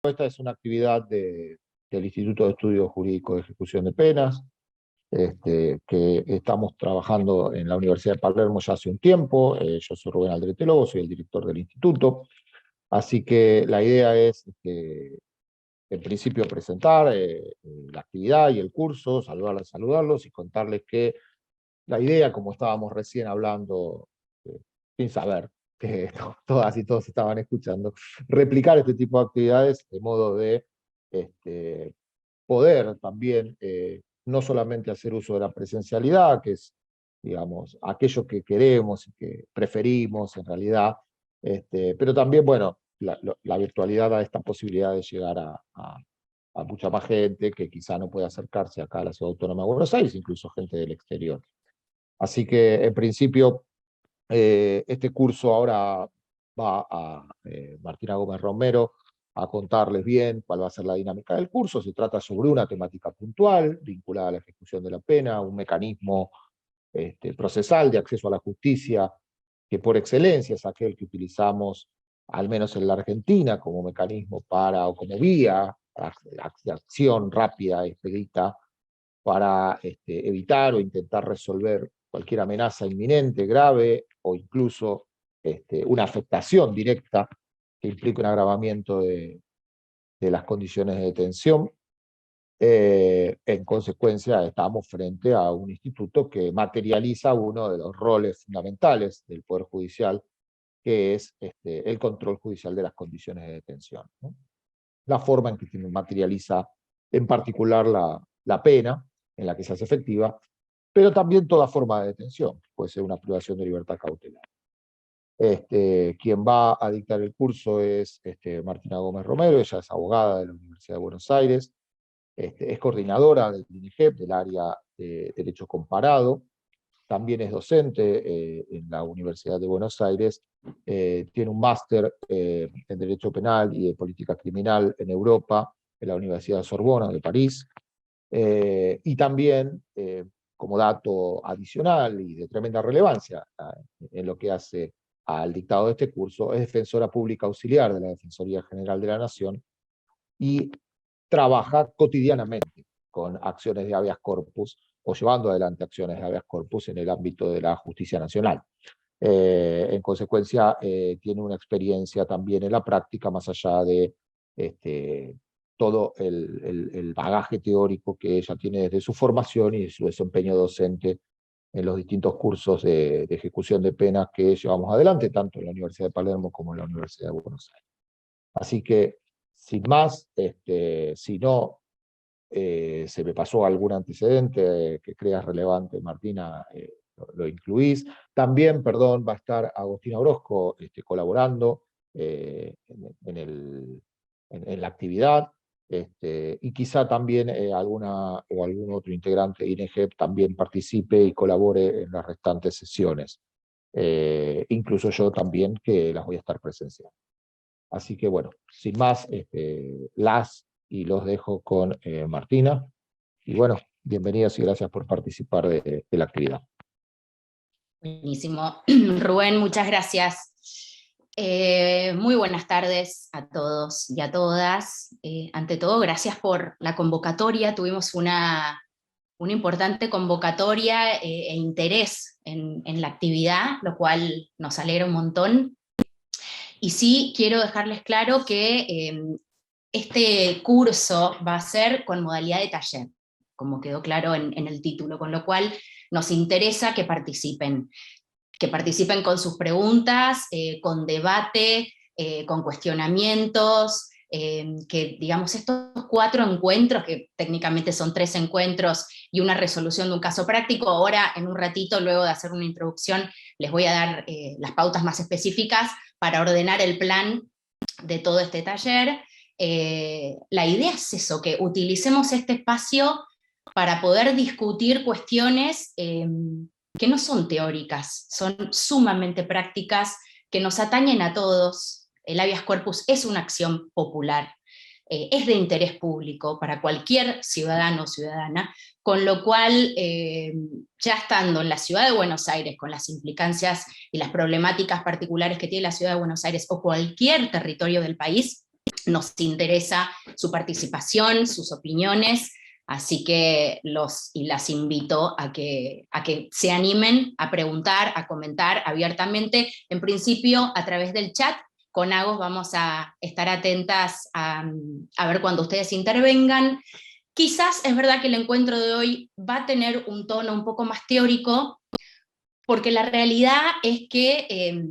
Esta es una actividad del Instituto de Estudios Jurídicos de Ejecución de Penas, que estamos trabajando en la Universidad de Palermo ya hace un tiempo. Yo soy Rubén Aldrete Lobo, soy el director del instituto. Así que la idea es, en principio, presentar la actividad y el curso, saludarlos y contarles que la idea, como estábamos recién hablando, sin saber que todas y todos estaban escuchando, replicar este tipo de actividades de modo de poder también no solamente hacer uso de la presencialidad, que es, digamos, aquello que queremos y que preferimos en realidad, pero también, bueno, la virtualidad da esta posibilidad de llegar a mucha más gente que quizá no puede acercarse acá a la Ciudad Autónoma de Buenos Aires, incluso gente del exterior. Así que, en principio, este curso ahora va a Martina Gómez Romero a contarles bien cuál va a ser la dinámica del curso. Se trata sobre una temática puntual vinculada a la ejecución de la pena, un mecanismo procesal de acceso a la justicia que por excelencia es aquel que utilizamos, al menos en la Argentina, como mecanismo para, o como vía de acción rápida, expedita, para evitar o intentar resolver cualquier amenaza inminente, grave, o incluso una afectación directa que implique un agravamiento de las condiciones de detención. En consecuencia, estamos frente a un instituto que materializa uno de los roles fundamentales del Poder Judicial, que es el control judicial de las condiciones de detención, ¿no? La forma en que se materializa en particular la pena en la que se hace efectiva, pero también toda forma de detención, puede ser una privación de libertad cautelar. Quien va a dictar el curso es Martina Gómez Romero. Ella es abogada de la Universidad de Buenos Aires, es coordinadora del INEGEP, del área de Derecho Comparado, también es docente en la Universidad de Buenos Aires, tiene un máster en Derecho Penal y de Política Criminal en Europa, en la Universidad de Sorbona de París, y también, como dato adicional y de tremenda relevancia en lo que hace al dictado de este curso, es defensora pública auxiliar de la Defensoría General de la Nación y trabaja cotidianamente con acciones de habeas corpus o llevando adelante acciones de habeas corpus en el ámbito de la justicia nacional. En consecuencia, tiene una experiencia también en la práctica, más allá de todo el bagaje teórico que ella tiene desde su formación y su desempeño docente en los distintos cursos de ejecución de penas que llevamos adelante, tanto en la Universidad de Palermo como en la Universidad de Buenos Aires. Así que, sin más, si no se me pasó algún antecedente que creas relevante, Martina, lo incluís. También, perdón, va a estar Agostina Orozco colaborando en la actividad, y quizá también alguna o algún otro integrante de INEGEP también participe y colabore en las restantes sesiones. Incluso yo también, que las voy a estar presenciando. Así que bueno, sin más, las y los dejo con Martina. Y bueno, bienvenidos y gracias por participar de la actividad. Buenísimo. Rubén, muchas gracias. Muy buenas tardes a todos y a todas. Ante todo, gracias por la convocatoria. Tuvimos una importante convocatoria e interés en la actividad, lo cual nos alegra un montón. Y sí, quiero dejarles claro que este curso va a ser con modalidad de taller, como quedó claro en el título, con lo cual nos interesa que participen con sus preguntas, con debate, con cuestionamientos, que digamos estos 4 encuentros, que técnicamente son 3 encuentros y una resolución de un caso práctico. Ahora, en un ratito, luego de hacer una introducción, les voy a dar las pautas más específicas para ordenar el plan de todo este taller. La idea es eso, que utilicemos este espacio para poder discutir cuestiones que no son teóricas, son sumamente prácticas, que nos atañen a todos. El habeas corpus es una acción popular, es de interés público para cualquier ciudadano o ciudadana, con lo cual, ya estando en la ciudad de Buenos Aires, con las implicancias y las problemáticas particulares que tiene la ciudad de Buenos Aires o cualquier territorio del país, nos interesa su participación, sus opiniones, así que los y las invito a que se animen a preguntar, a comentar abiertamente, en principio a través del chat. Con Agos vamos a estar atentas a ver cuando ustedes intervengan. Quizás es verdad que el encuentro de hoy va a tener un tono un poco más teórico, porque la realidad es que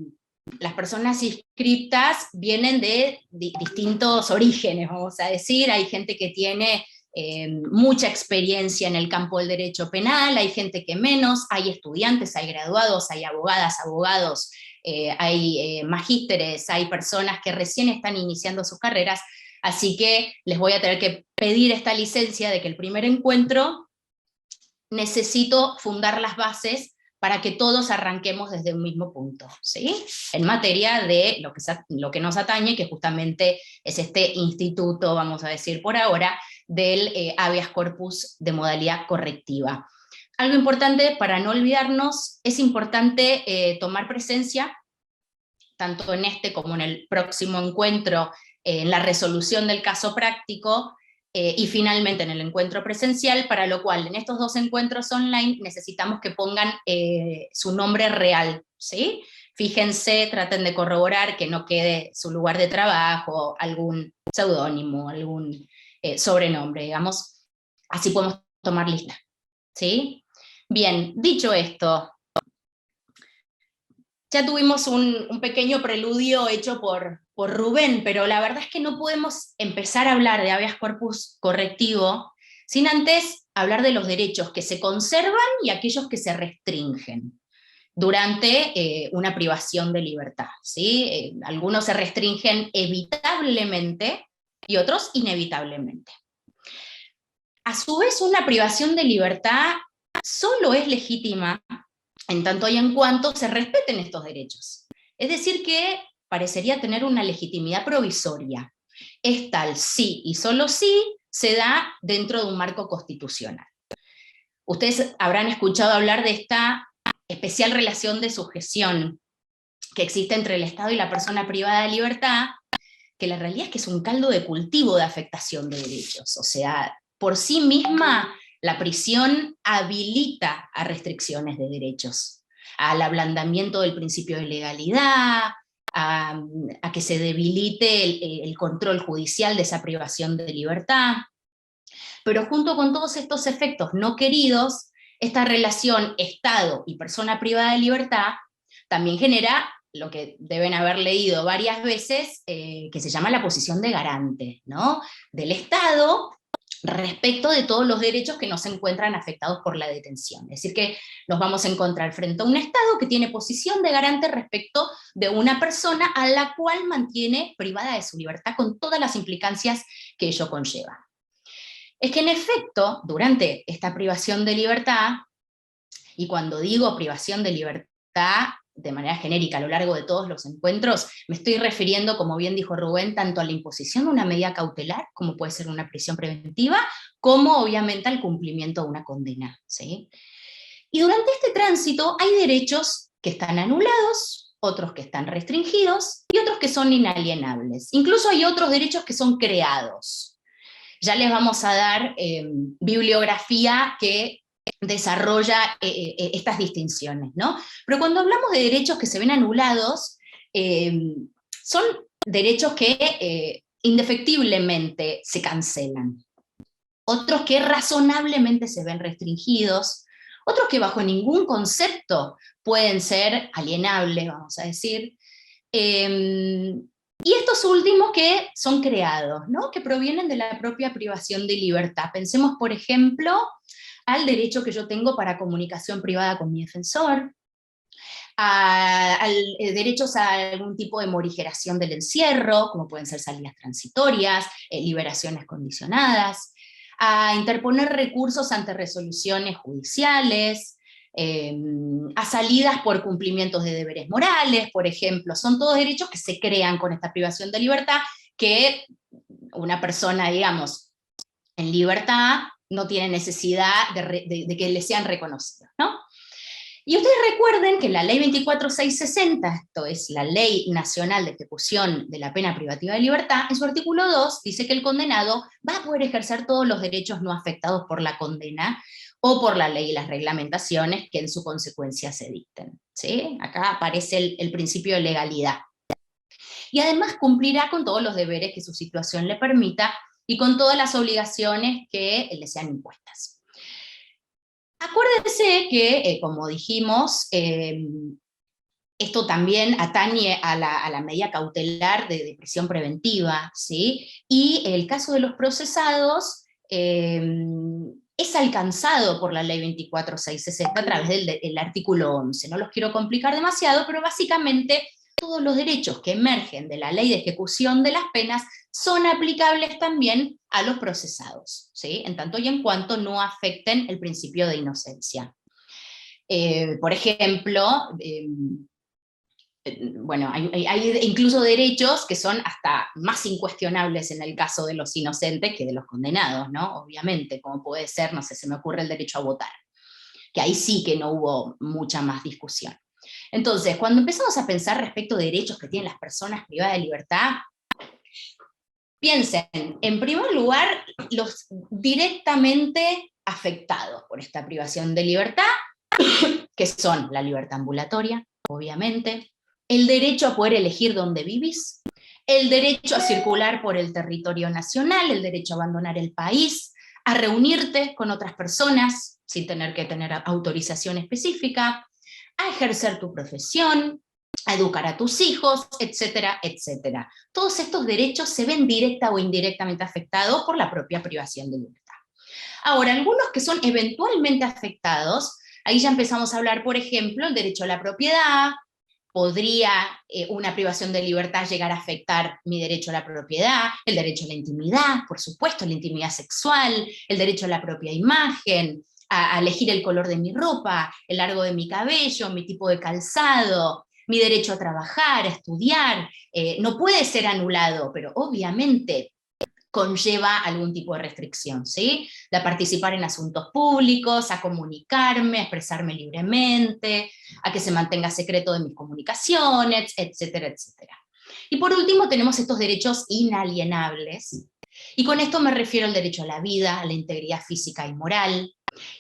las personas inscriptas vienen de distintos orígenes, vamos a decir. Hay gente que tiene mucha experiencia en el campo del derecho penal, hay gente que menos, hay estudiantes, hay graduados, hay abogadas, abogados, hay magísteres, hay personas que recién están iniciando sus carreras, así que les voy a tener que pedir esta licencia de que el primer encuentro necesito fundar las bases para que todos arranquemos desde un mismo punto, ¿sí? En materia de lo que nos atañe, que justamente es este instituto, vamos a decir por ahora, del habeas corpus de modalidad correctiva. Algo importante para no olvidarnos, es importante tomar presencia, tanto en este como en el próximo encuentro, en la resolución del caso práctico, y finalmente en el encuentro presencial, para lo cual en estos 2 encuentros online necesitamos que pongan su nombre real, ¿sí? Fíjense, traten de corroborar que no quede su lugar de trabajo, algún seudónimo, algún sobrenombre, digamos, así podemos tomar lista, ¿sí? Bien, dicho esto, ya tuvimos un pequeño preludio hecho por Rubén, pero la verdad es que no podemos empezar a hablar de habeas corpus correctivo sin antes hablar de los derechos que se conservan y aquellos que se restringen durante una privación de libertad, ¿sí? Algunos se restringen evitablemente y otros inevitablemente. A su vez, una privación de libertad solo es legítima en tanto y en cuanto se respeten estos derechos. Es decir, que parecería tener una legitimidad provisoria. Es tal si y solo si se da dentro de un marco constitucional. Ustedes habrán escuchado hablar de esta especial relación de sujeción que existe entre el Estado y la persona privada de libertad, que la realidad es que es un caldo de cultivo de afectación de derechos. O sea, por sí misma la prisión habilita a restricciones de derechos, al ablandamiento del principio de legalidad, a que se debilite el control judicial de esa privación de libertad. Pero junto con todos estos efectos no queridos, esta relación Estado y persona privada de libertad también genera lo que deben haber leído varias veces, que se llama la posición de garante, ¿no? Del Estado respecto de todos los derechos que no se encuentran afectados por la detención. Es decir, que nos vamos a encontrar frente a un Estado que tiene posición de garante respecto de una persona a la cual mantiene privada de su libertad con todas las implicancias que ello conlleva. Es que en efecto, durante esta privación de libertad, y cuando digo privación de libertad de manera genérica a lo largo de todos los encuentros, me estoy refiriendo, como bien dijo Rubén, tanto a la imposición de una medida cautelar, como puede ser una prisión preventiva, como obviamente al cumplimiento de una condena, ¿sí? Y durante este tránsito hay derechos que están anulados, otros que están restringidos, y otros que son inalienables. Incluso hay otros derechos que son creados. Ya les vamos a dar bibliografía que desarrolla estas distinciones, ¿no? Pero cuando hablamos de derechos que se ven anulados, son derechos que indefectiblemente se cancelan, otros que razonablemente se ven restringidos, otros que bajo ningún concepto pueden ser alienables, vamos a decir, y estos últimos que son creados, ¿no? Que provienen de la propia privación de libertad. Pensemos, por ejemplo, al derecho que yo tengo para comunicación privada con mi defensor, a derechos a algún tipo de morigeración del encierro, como pueden ser salidas transitorias, liberaciones condicionadas, a interponer recursos ante resoluciones judiciales, a salidas por cumplimientos de deberes morales, por ejemplo. Son todos derechos que se crean con esta privación de libertad, que una persona, digamos, en libertad no tiene necesidad de que le sean reconocidos, ¿no? Y ustedes recuerden que la ley 24660, esto es la Ley Nacional de Ejecución de la Pena Privativa de Libertad, en su artículo 2 dice que el condenado va a poder ejercer todos los derechos no afectados por la condena o por la ley y las reglamentaciones que en su consecuencia se dicten. ¿Sí? Acá aparece el principio de legalidad. Y además cumplirá con todos los deberes que su situación le permita y con todas las obligaciones que le sean impuestas. Acuérdense que, como dijimos, esto también atañe a la medida cautelar de prisión preventiva, ¿sí? Y el caso de los procesados es alcanzado por la ley 24660 a través del artículo 11. No los quiero complicar demasiado, pero básicamente todos los derechos que emergen de la ley de ejecución de las penas son aplicables también a los procesados, ¿sí? En tanto y en cuanto no afecten el principio de inocencia. Por ejemplo, bueno, hay incluso derechos que son hasta más incuestionables en el caso de los inocentes que de los condenados, ¿no? Obviamente, como puede ser, no sé, se me ocurre el derecho a votar, que ahí sí que no hubo mucha más discusión. Entonces, cuando empezamos a pensar respecto de derechos que tienen las personas privadas de libertad, piensen, en primer lugar, los directamente afectados por esta privación de libertad, que son la libertad ambulatoria, obviamente, el derecho a poder elegir dónde vivís, el derecho a circular por el territorio nacional, el derecho a abandonar el país, a reunirte con otras personas sin tener que tener autorización específica, a ejercer tu profesión, a educar a tus hijos, etcétera, etcétera. Todos estos derechos se ven directa o indirectamente afectados por la propia privación de libertad. Ahora, algunos que son eventualmente afectados, ahí ya empezamos a hablar, por ejemplo, el derecho a la propiedad. ¿Podría una privación de libertad llegar a afectar mi derecho a la propiedad? El derecho a la intimidad, por supuesto, la intimidad sexual, el derecho a la propia imagen, a elegir el color de mi ropa, el largo de mi cabello, mi tipo de calzado, mi derecho a trabajar, a estudiar. No puede ser anulado, pero obviamente conlleva algún tipo de restricción, ¿sí? De participar en asuntos públicos, a comunicarme, a expresarme libremente, a que se mantenga secreto de mis comunicaciones, etcétera, etcétera. Y por último tenemos estos derechos inalienables, y con esto me refiero al derecho a la vida, a la integridad física y moral,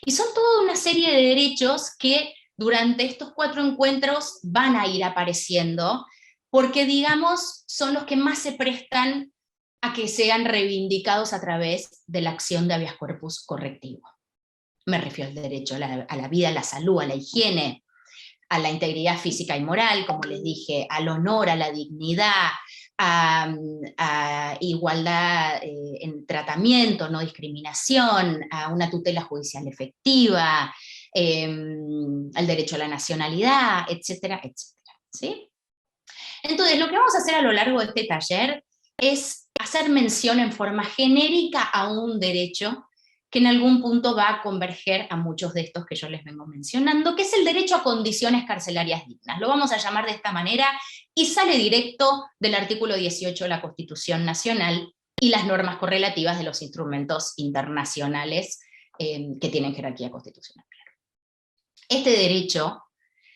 y son toda una serie de derechos que durante estos 4 encuentros van a ir apareciendo, porque digamos son los que más se prestan a que sean reivindicados a través de la acción de habeas corpus correctivo. Me refiero al derecho a la vida, a la salud, a la higiene, a la integridad física y moral, como les dije, al honor, a la dignidad, a igualdad en tratamiento, no discriminación, a una tutela judicial efectiva, al derecho a la nacionalidad, etcétera, etcétera. ¿Sí? Entonces, lo que vamos a hacer a lo largo de este taller es hacer mención en forma genérica a un derecho que en algún punto va a converger a muchos de estos que yo les vengo mencionando, que es el derecho a condiciones carcelarias dignas. Lo vamos a llamar de esta manera y sale directo del artículo 18 de la Constitución Nacional y las normas correlativas de los instrumentos internacionales que tienen jerarquía constitucional. Este derecho,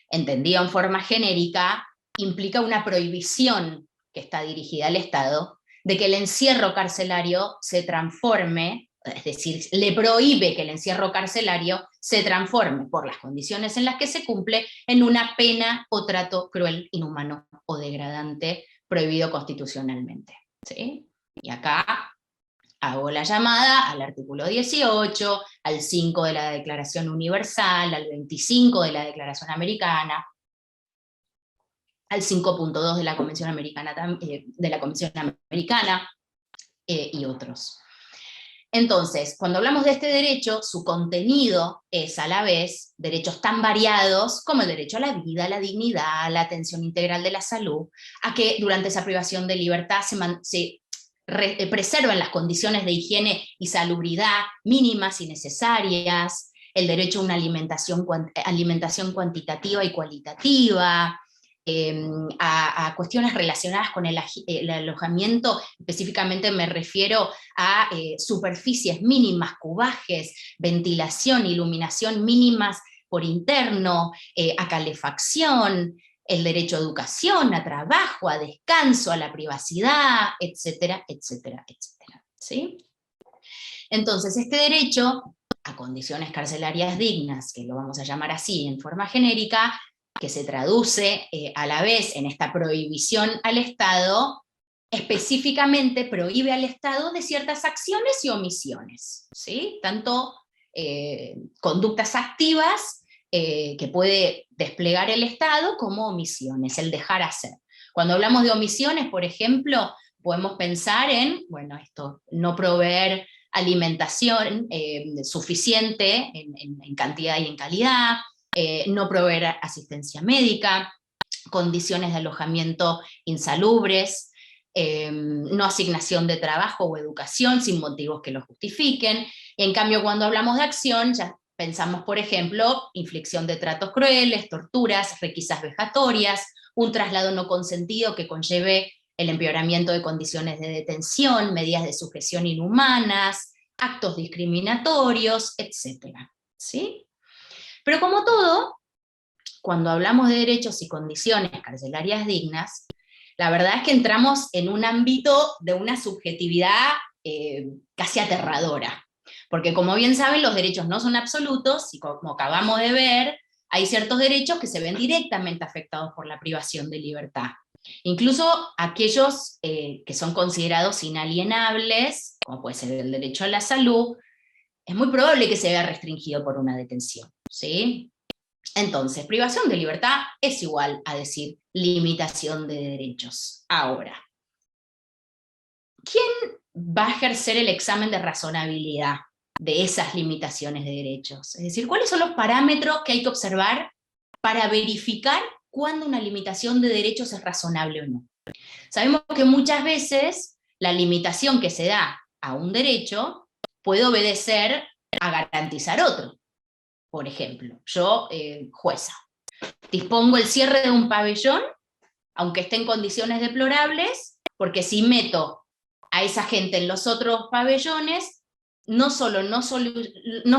entendido en forma genérica, implica una prohibición que está dirigida al Estado de que el encierro carcelario se transforme, es decir, le prohíbe que el encierro carcelario se transforme, por las condiciones en las que se cumple, en una pena o trato cruel, inhumano o degradante prohibido constitucionalmente. ¿Sí? Y acá hago la llamada al artículo 18, al 5 de la Declaración Universal, al 25 de la Declaración Americana, al 5.2 de la Convención Americana, y otros. Entonces, cuando hablamos de este derecho, su contenido es a la vez derechos tan variados como el derecho a la vida, a la dignidad, a la atención integral de la salud, a que durante esa privación de libertad se preserven las condiciones de higiene y salubridad mínimas y necesarias, el derecho a una alimentación cuantitativa y cualitativa, a cuestiones relacionadas con el alojamiento, específicamente me refiero a superficies mínimas, cubajes, ventilación, iluminación mínimas por interno, a calefacción, el derecho a educación, a trabajo, a descanso, a la privacidad, etcétera, etcétera, etcétera. ¿Sí? Entonces, este derecho a condiciones carcelarias dignas, que lo vamos a llamar así en forma genérica, que se traduce a la vez en esta prohibición al Estado, específicamente prohíbe al Estado de ciertas acciones y omisiones, ¿sí? Tanto conductas activas que puede desplegar el Estado como omisiones, el dejar hacer. Cuando hablamos de omisiones, por ejemplo, podemos pensar en, bueno, esto, no proveer alimentación suficiente en cantidad y en calidad, no proveer asistencia médica, condiciones de alojamiento insalubres, no asignación de trabajo o educación sin motivos que lo justifiquen. En cambio, cuando hablamos de acción, ya pensamos, por ejemplo, inflicción de tratos crueles, torturas, requisas vejatorias, un traslado no consentido que conlleve el empeoramiento de condiciones de detención, medidas de sujeción inhumanas, actos discriminatorios, etc. ¿Sí? Pero como todo, cuando hablamos de derechos y condiciones carcelarias dignas, la verdad es que entramos en un ámbito de una subjetividad casi aterradora. Porque como bien saben, los derechos no son absolutos, y como acabamos de ver, hay ciertos derechos que se ven directamente afectados por la privación de libertad. Incluso aquellos que son considerados inalienables, como puede ser el derecho a la salud, es muy probable que se vea restringido por una detención, ¿sí? Entonces, privación de libertad es igual a decir limitación de derechos. Ahora, ¿quién va a ejercer el examen de razonabilidad de esas limitaciones de derechos? Es decir, ¿cuáles son los parámetros que hay que observar para verificar cuándo una limitación de derechos es razonable o no? Sabemos que muchas veces la limitación que se da a un derecho puede obedecer a garantizar otro. Por ejemplo, yo, jueza, dispongo el cierre de un pabellón, aunque esté en condiciones deplorables, porque si meto a esa gente en los otros pabellones, no solo no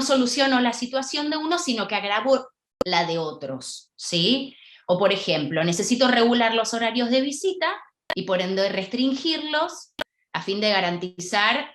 soluciono la situación de uno, sino que agravo la de otros, ¿sí? O por ejemplo, necesito regular los horarios de visita y por ende restringirlos a fin de garantizar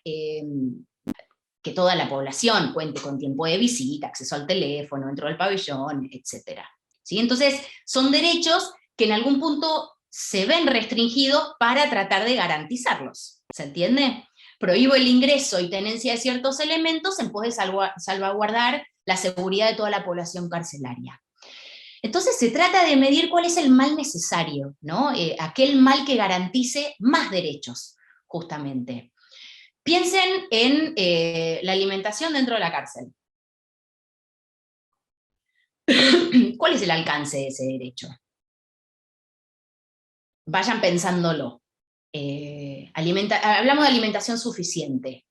que toda la población cuente con tiempo de visita, acceso al teléfono, dentro del pabellón, etc. ¿Sí? Entonces, son derechos que en algún punto se ven restringidos para tratar de garantizarlos. ¿Se entiende? Prohíbo el ingreso y tenencia de ciertos elementos en pos de salvaguardar la seguridad de toda la población carcelaria. Entonces se trata de medir cuál es el mal necesario, ¿no? Aquel mal que garantice más derechos, justamente. Piensen en la alimentación dentro de la cárcel. ¿Cuál es el alcance de ese derecho? Vayan pensándolo. Hablamos de alimentación suficiente,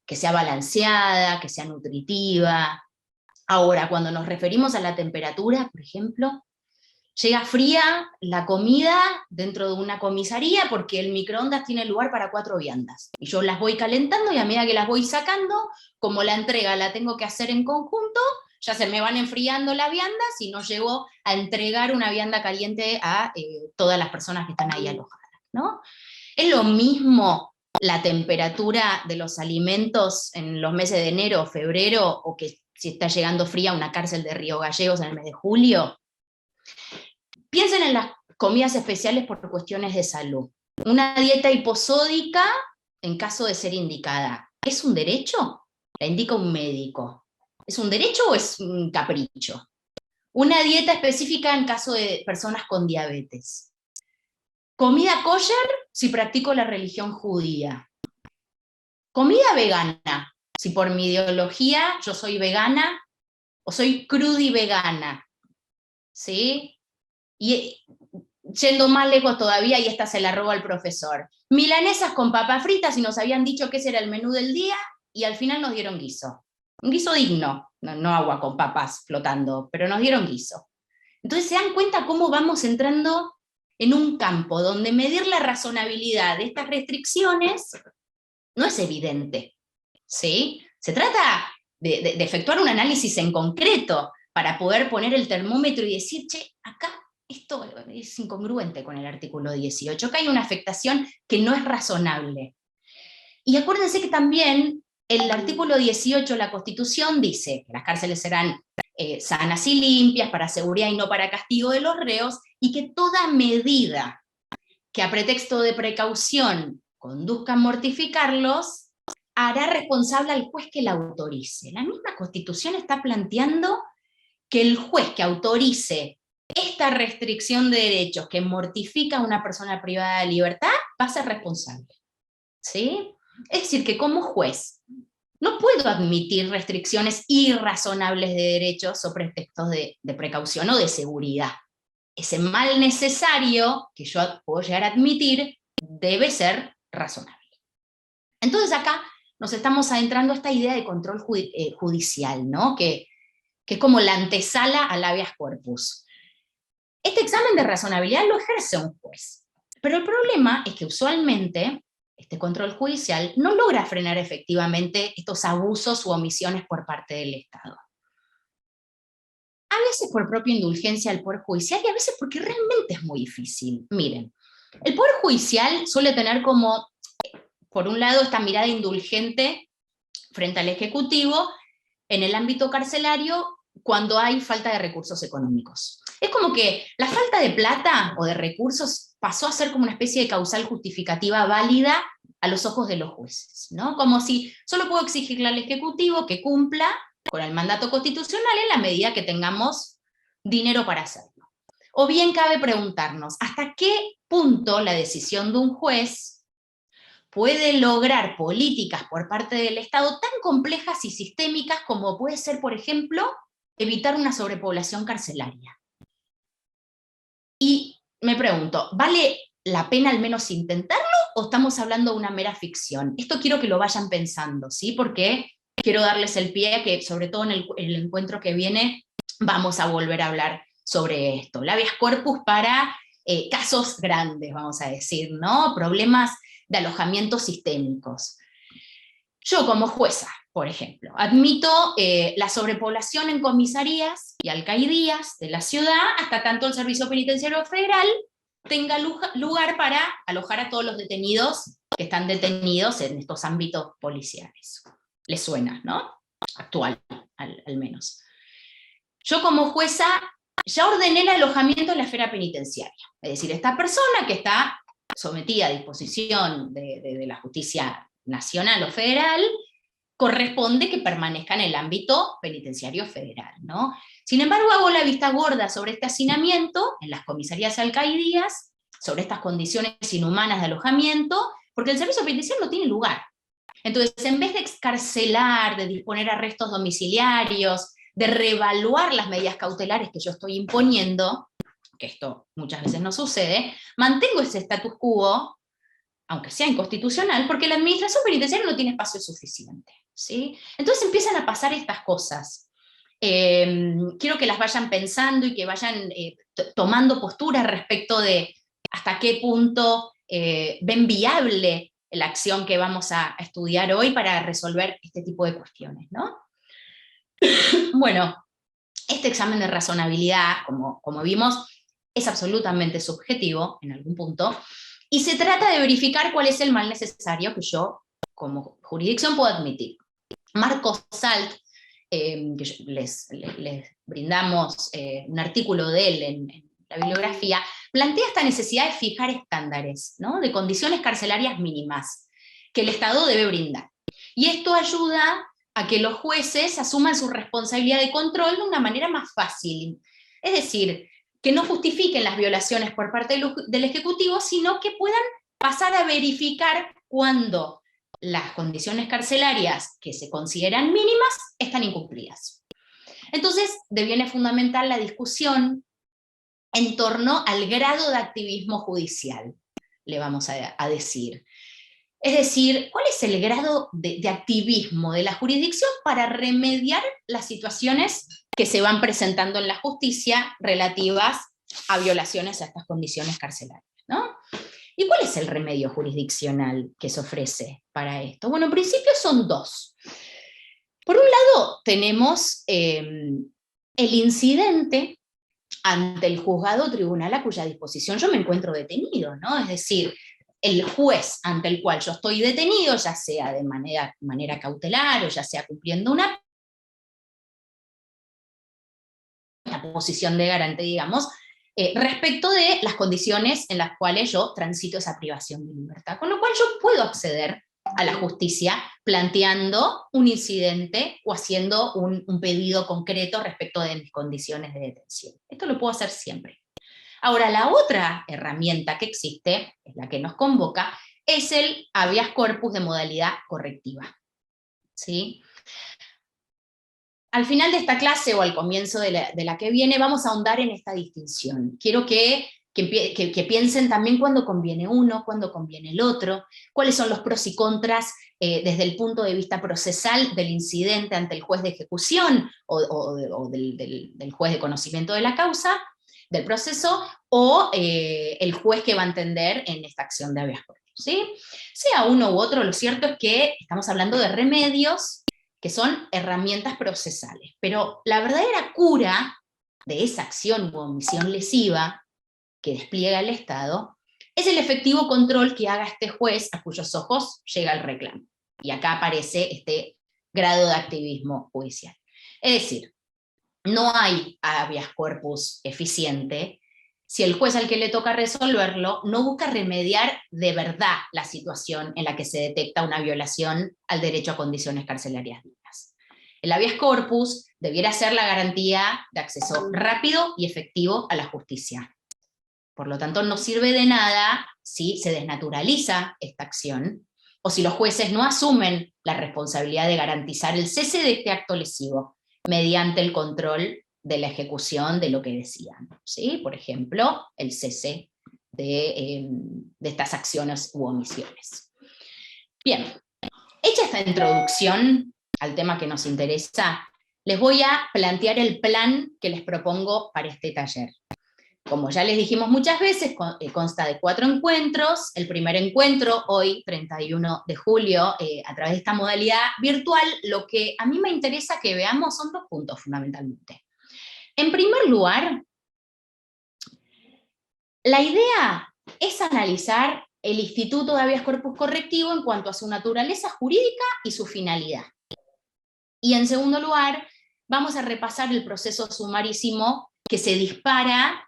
que sea balanceada, que sea nutritiva. Ahora, cuando nos referimos a la temperatura, por ejemplo, llega fría la comida dentro de una comisaría porque el microondas tiene lugar para 4 viandas. Y yo las voy calentando y a medida que las voy sacando, como la entrega la tengo que hacer en conjunto, ya se me van enfriando las viandas y no llego a entregar una vianda caliente a todas las personas que están ahí alojadas, ¿no? Es lo mismo la temperatura de los alimentos en los meses de enero o febrero, o que si está llegando fría una cárcel de Río Gallegos en el mes de julio. Piensen en las comidas especiales por cuestiones de salud. Una dieta hiposódica, en caso de ser indicada, ¿es un derecho? La indica un médico. ¿Es un derecho o es un capricho? Una dieta específica en caso de personas con diabetes. Comida kosher si practico la religión judía. Comida vegana, si por mi ideología yo soy vegana o soy crudivegana. ¿Sí? Y yendo más lejos todavía, y esta se la robo al profesor. Milanesas con papas fritas, y nos habían dicho que ese era el menú del día, y al final nos dieron guiso. Un guiso digno, no agua con papas flotando, pero nos dieron guiso. Entonces se dan cuenta cómo vamos entrando en un campo donde medir la razonabilidad de estas restricciones no es evidente, ¿sí? Se trata de efectuar un análisis en concreto para poder poner el termómetro y decir, che, acá esto es incongruente con el artículo 18, acá hay una afectación que no es razonable. Y acuérdense que también el artículo 18 de la Constitución dice que las cárceles serán sanas y limpias, para seguridad y no para castigo de los reos, y que toda medida que a pretexto de precaución conduzca a mortificarlos, hará responsable al juez que la autorice. La misma Constitución está planteando que el juez que autorice esta restricción de derechos que mortifica a una persona privada de libertad va a ser responsable. ¿Sí? Es decir, que como juez no puedo admitir restricciones irrazonables de derechos o pretextos de precaución o de seguridad. Ese mal necesario que yo puedo llegar a admitir debe ser razonable. Entonces acá nos estamos adentrando a esta idea de control judicial, ¿no? Que es como la antesala al habeas corpus. Este examen de razonabilidad lo ejerce un juez, pero el problema es que usualmente este control judicial no logra frenar efectivamente estos abusos u omisiones por parte del Estado. A veces por propia indulgencia del Poder Judicial y a veces porque realmente es muy difícil. Miren, el Poder Judicial suele tener como, por un lado, esta mirada indulgente frente al Ejecutivo en el ámbito carcelario cuando hay falta de recursos económicos. Es como que la falta de plata o de recursos pasó a ser como una especie de causal justificativa válida a los ojos de los jueces, ¿no? Como si solo puedo exigirle al Ejecutivo que cumpla con el mandato constitucional en la medida que tengamos dinero para hacerlo. O bien cabe preguntarnos, ¿hasta qué punto la decisión de un juez puede lograr políticas por parte del Estado tan complejas y sistémicas como puede ser, por ejemplo, evitar una sobrepoblación carcelaria? Y me pregunto, ¿vale la pena al menos intentarlo o estamos hablando de una mera ficción? Esto quiero que lo vayan pensando, ¿sí? Porque quiero darles el pie a que, sobre todo en el encuentro que viene, vamos a volver a hablar sobre esto. El habeas corpus para casos grandes, vamos a decir, ¿no? Problemas de alojamiento sistémicos. Yo como jueza, por ejemplo, admito la sobrepoblación en comisarías y alcaidías de la ciudad hasta tanto el Servicio Penitenciario Federal tenga lugar para alojar a todos los detenidos que están detenidos en estos ámbitos policiales. ¿Les suena, no? Actual, al menos. Yo como jueza ya ordené el alojamiento en la esfera penitenciaria. Es decir, esta persona que está sometida a disposición de la justicia nacional o federal, corresponde que permanezca en el ámbito penitenciario federal, ¿no? Sin embargo, hago la vista gorda sobre este hacinamiento en las comisarías y alcaidías, sobre estas condiciones inhumanas de alojamiento, porque el servicio penitenciario no tiene lugar. Entonces, en vez de excarcelar, de disponer arrestos domiciliarios, de reevaluar las medidas cautelares que yo estoy imponiendo, que esto muchas veces no sucede, mantengo ese status quo, aunque sea inconstitucional, porque la administración penitenciaria no tiene espacio suficiente, ¿sí? Entonces empiezan a pasar estas cosas. Quiero que las vayan pensando y que vayan tomando postura respecto de hasta qué punto ven viable la acción que vamos a estudiar hoy para resolver este tipo de cuestiones, ¿no? Bueno, este examen de razonabilidad, como vimos, es absolutamente subjetivo en algún punto, y se trata de verificar cuál es el mal necesario que yo, como jurisdicción, puedo admitir. Marcos Salt, que les brindamos un artículo de él en la bibliografía, plantea esta necesidad de fijar estándares, ¿no? De condiciones carcelarias mínimas que el Estado debe brindar. Y esto ayuda a que los jueces asuman su responsabilidad de control de una manera más fácil. Es decir, que no justifiquen las violaciones por parte del Ejecutivo, sino que puedan pasar a verificar cuando las condiciones carcelarias que se consideran mínimas están incumplidas. Entonces, deviene fundamental la discusión en torno al grado de activismo judicial, le vamos a decir. Es decir, ¿cuál es el grado de activismo de la jurisdicción para remediar las situaciones que se van presentando en la justicia relativas a violaciones a estas condiciones carcelarias, ¿no? ¿Y cuál es el remedio jurisdiccional que se ofrece para esto? Bueno, en principio son dos. Por un lado, tenemos el incidente ante el juzgado o tribunal a cuya disposición yo me encuentro detenido, ¿no? Es decir, el juez ante el cual yo estoy detenido, ya sea de manera cautelar o ya sea cumpliendo una posición de garante, digamos, respecto de las condiciones en las cuales yo transito esa privación de libertad. Con lo cual yo puedo acceder a la justicia planteando un incidente o haciendo un pedido concreto respecto de mis condiciones de detención. Esto lo puedo hacer siempre. Ahora, la otra herramienta que existe, es la que nos convoca, es el habeas corpus de modalidad correctiva. ¿Sí? Al final de esta clase o al comienzo de la que viene vamos a ahondar en esta distinción. Quiero que piensen también cuándo conviene uno, cuándo conviene el otro, cuáles son los pros y contras desde el punto de vista procesal del incidente ante el juez de ejecución o del juez de conocimiento de la causa, del proceso, o el juez que va a entender en esta acción de habeas corpus. ¿Sí? Sea uno u otro, lo cierto es que estamos hablando de remedios que son herramientas procesales. Pero la verdadera cura de esa acción u omisión lesiva que despliega el Estado es el efectivo control que haga este juez a cuyos ojos llega el reclamo. Y acá aparece este grado de activismo judicial. Es decir, no hay habeas corpus eficiente si el juez al que le toca resolverlo no busca remediar de verdad la situación en la que se detecta una violación al derecho a condiciones carcelarias dignas. El habeas corpus debiera ser la garantía de acceso rápido y efectivo a la justicia. Por lo tanto, no sirve de nada si se desnaturaliza esta acción o si los jueces no asumen la responsabilidad de garantizar el cese de este acto lesivo mediante el control de la ejecución de lo que decían, ¿sí? Por ejemplo, el cese de estas acciones u omisiones. Bien, hecha esta introducción al tema que nos interesa, les voy a plantear el plan que les propongo para este taller. Como ya les dijimos muchas veces, consta de 4 encuentros. El primer encuentro, hoy, 31 de julio, a través de esta modalidad virtual, lo que a mí me interesa que veamos son 2 puntos fundamentalmente. En primer lugar, la idea es analizar el instituto de habeas corpus correctivo en cuanto a su naturaleza jurídica y su finalidad. Y en segundo lugar, vamos a repasar el proceso sumarísimo que se dispara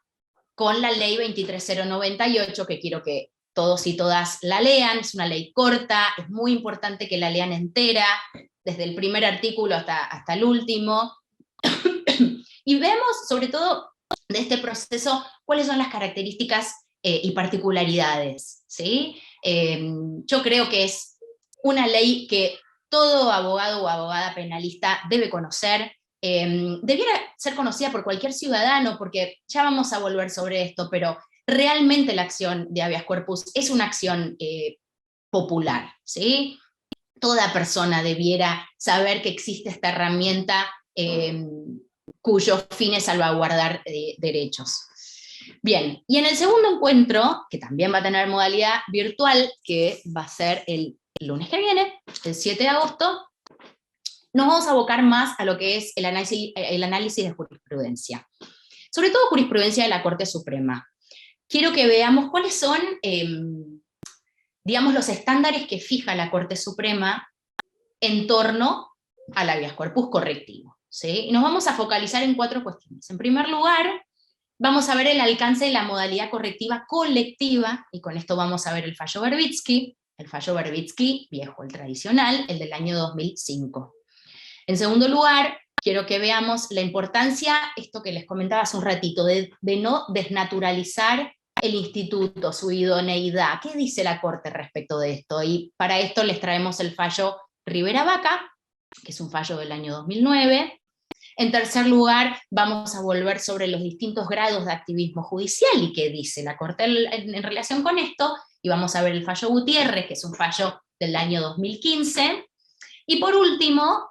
con la ley 23098, que quiero que todos y todas la lean. Es una ley corta, es muy importante que la lean entera, desde el primer artículo hasta el último, y vemos sobre todo de este proceso cuáles son las características y particularidades, ¿sí? Yo creo que es una ley que todo abogado o abogada penalista debe conocer. Debiera ser conocida por cualquier ciudadano, porque ya vamos a volver sobre esto, pero realmente la acción de habeas corpus es una acción popular, ¿sí? Toda persona debiera saber que existe esta herramienta cuyo fin es salvaguardar derechos. Bien, y en el segundo encuentro, que también va a tener modalidad virtual, que va a ser el lunes que viene, el 7 de agosto, nos vamos a abocar más a lo que es el análisis de jurisprudencia. Sobre todo jurisprudencia de la Corte Suprema. Quiero que veamos cuáles son, digamos, los estándares que fija la Corte Suprema en torno al habeas corpus correctivo, ¿sí? Y nos vamos a focalizar en 4 cuestiones. En primer lugar, vamos a ver el alcance de la modalidad correctiva colectiva, y con esto vamos a ver el fallo Verbitsky viejo, el tradicional, el del año 2005. En segundo lugar, quiero que veamos la importancia, esto que les comentaba hace un ratito, de no desnaturalizar el instituto, su idoneidad. ¿Qué dice la Corte respecto de esto? Y para esto les traemos el fallo Rivera Vaca, que es un fallo del año 2009. En tercer lugar, vamos a volver sobre los distintos grados de activismo judicial y qué dice la Corte en relación con esto, y vamos a ver el fallo Gutiérrez, que es un fallo del año 2015. Y por último,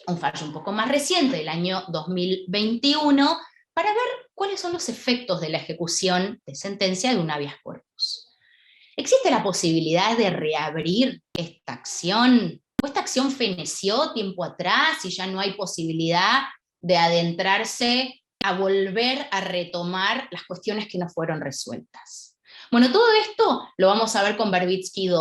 un fallo un poco más reciente, del año 2021, para ver cuáles son los efectos de la ejecución de sentencia de un habeas corpus. ¿Existe la posibilidad de reabrir esta acción? ¿O esta acción feneció tiempo atrás y ya no hay posibilidad de adentrarse a volver a retomar las cuestiones que no fueron resueltas. Bueno, todo esto lo vamos a ver con Verbitsky II.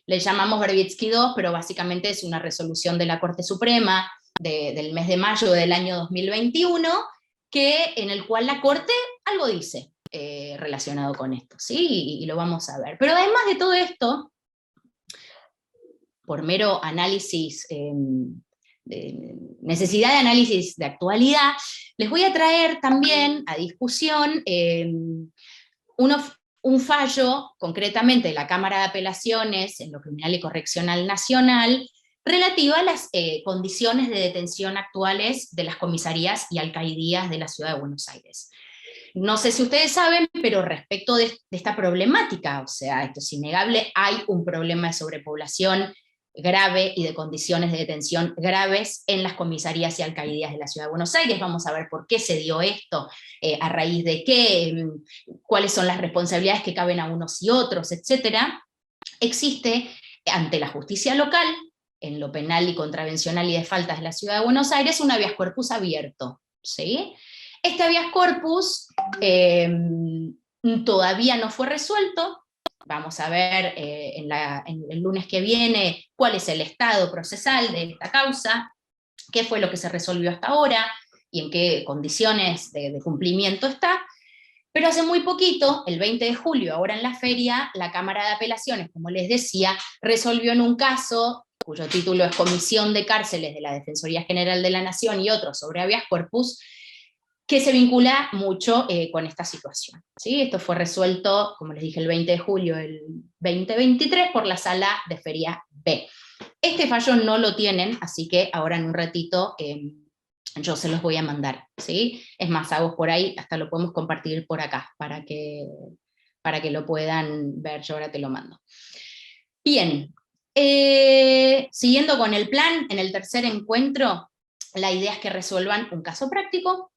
Le llamamos Verbitsky II, pero básicamente es una resolución de la Corte Suprema del mes de mayo del año 2021, en el cual la Corte algo dice relacionado con esto, ¿sí? Y lo vamos a ver. Pero además de todo esto, por mero análisis, necesidad de análisis de actualidad, les voy a traer también a discusión un fallo, concretamente de la Cámara de Apelaciones en lo Criminal y Correccional Nacional, relativo a las condiciones de detención actuales de las comisarías y alcaldías de la Ciudad de Buenos Aires. No sé si ustedes saben, pero respecto de esta problemática, o sea, esto es innegable, hay un problema de sobrepoblación grave y de condiciones de detención graves en las comisarías y alcaldías de la Ciudad de Buenos Aires. Vamos a ver por qué se dio esto, a raíz de qué, cuáles son las responsabilidades que caben a unos y otros, etc. Existe ante la justicia local, en lo penal y contravencional y de faltas de la Ciudad de Buenos Aires, un habeas corpus abierto, ¿sí? Este habeas corpus todavía no fue resuelto. Vamos a ver en el lunes que viene cuál es el estado procesal de esta causa, qué fue lo que se resolvió hasta ahora y en qué condiciones de cumplimiento está. Pero hace muy poquito, el 20 de julio, ahora en la feria, la Cámara de Apelaciones, como les decía, resolvió en un caso cuyo título es Comisión de Cárceles de la Defensoría General de la Nación y otros sobre habeas corpus, que se vincula mucho con esta situación, ¿sí? Esto fue resuelto, como les dije, el 20 de julio del 2023 por la Sala de Feria B. Este fallo no lo tienen, así que ahora en un ratito yo se los voy a mandar, ¿sí? Es más, hago por ahí, hasta lo podemos compartir por acá, para que lo puedan ver, yo ahora te lo mando. Bien, siguiendo con el plan, en el tercer encuentro, la idea es que resuelvan un caso práctico.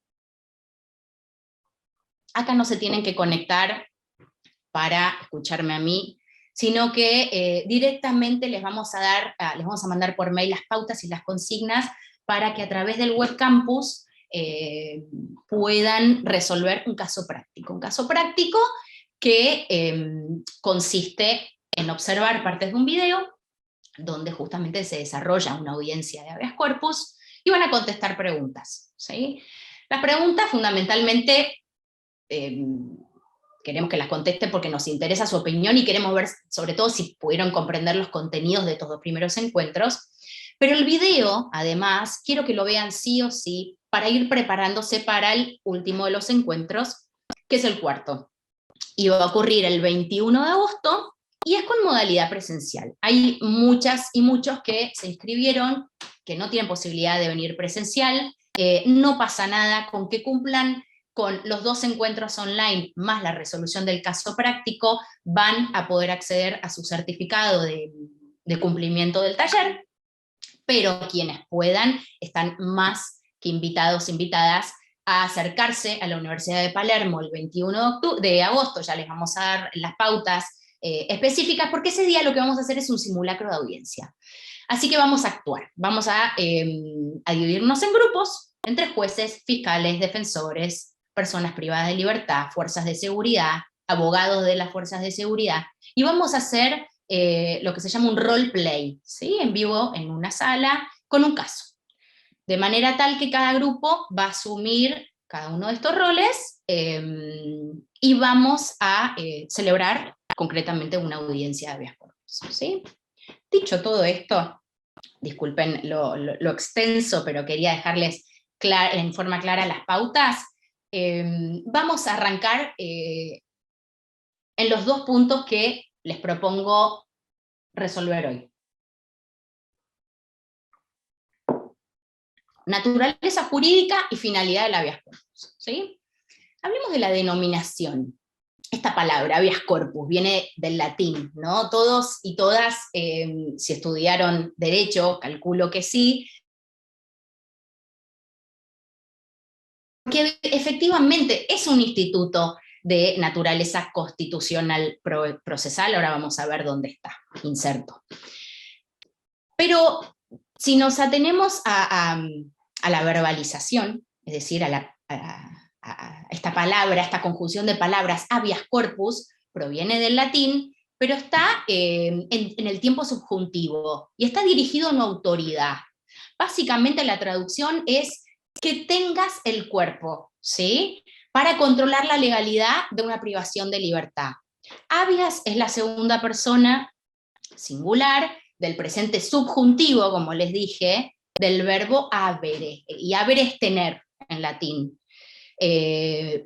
Acá no se tienen que conectar para escucharme a mí, sino que directamente les vamos a mandar por mail las pautas y las consignas para que a través del web campus puedan resolver un caso práctico. Un caso práctico que consiste en observar partes de un video donde justamente se desarrolla una audiencia de habeas corpus y van a contestar preguntas, ¿sí? Las preguntas fundamentalmente queremos que las contesten porque nos interesa su opinión y queremos ver sobre todo si pudieron comprender los contenidos de estos dos primeros encuentros, pero el video, además, quiero que lo vean sí o sí para ir preparándose para el último de los encuentros, que es el cuarto. Y va a ocurrir el 21 de agosto y es con modalidad presencial. Hay muchas y muchos que se inscribieron, que no tienen posibilidad de venir presencial, no pasa nada con que cumplan con los dos encuentros online más la resolución del caso práctico, van a poder acceder a su certificado de cumplimiento del taller, pero quienes puedan están más que invitados, invitadas a acercarse a la Universidad de Palermo el 21 de agosto, ya les vamos a dar las pautas específicas, porque ese día lo que vamos a hacer es un simulacro de audiencia. Así que vamos a actuar, vamos a dividirnos en grupos, entre jueces, fiscales, defensores, personas privadas de libertad, fuerzas de seguridad, abogados de las fuerzas de seguridad, y vamos a hacer lo que se llama un roleplay, ¿sí? En vivo en una sala con un caso. De manera tal que cada grupo va a asumir cada uno de estos roles y vamos a celebrar concretamente una audiencia de habeas corpus, ¿sí? Dicho todo esto, disculpen lo extenso, pero quería dejarles en forma clara las pautas. Vamos a arrancar en los dos puntos que les propongo resolver hoy. Naturaleza jurídica y finalidad del habeas corpus, ¿sí? Hablemos de la denominación. Esta palabra, habeas corpus, viene del latín, ¿no? Todos y todas, si estudiaron Derecho, calculo que sí, porque efectivamente es un instituto de naturaleza constitucional procesal, ahora vamos a ver dónde está, inserto. Pero si nos atenemos a a la verbalización, es decir, a esta palabra, esta conjunción de palabras, habeas corpus, proviene del latín, pero está en el tiempo subjuntivo, y está dirigido a una autoridad. Básicamente la traducción es que tengas el cuerpo, ¿sí?, para controlar la legalidad de una privación de libertad. Habeas es la segunda persona singular del presente subjuntivo, como les dije, del verbo habere, y habere es tener en latín.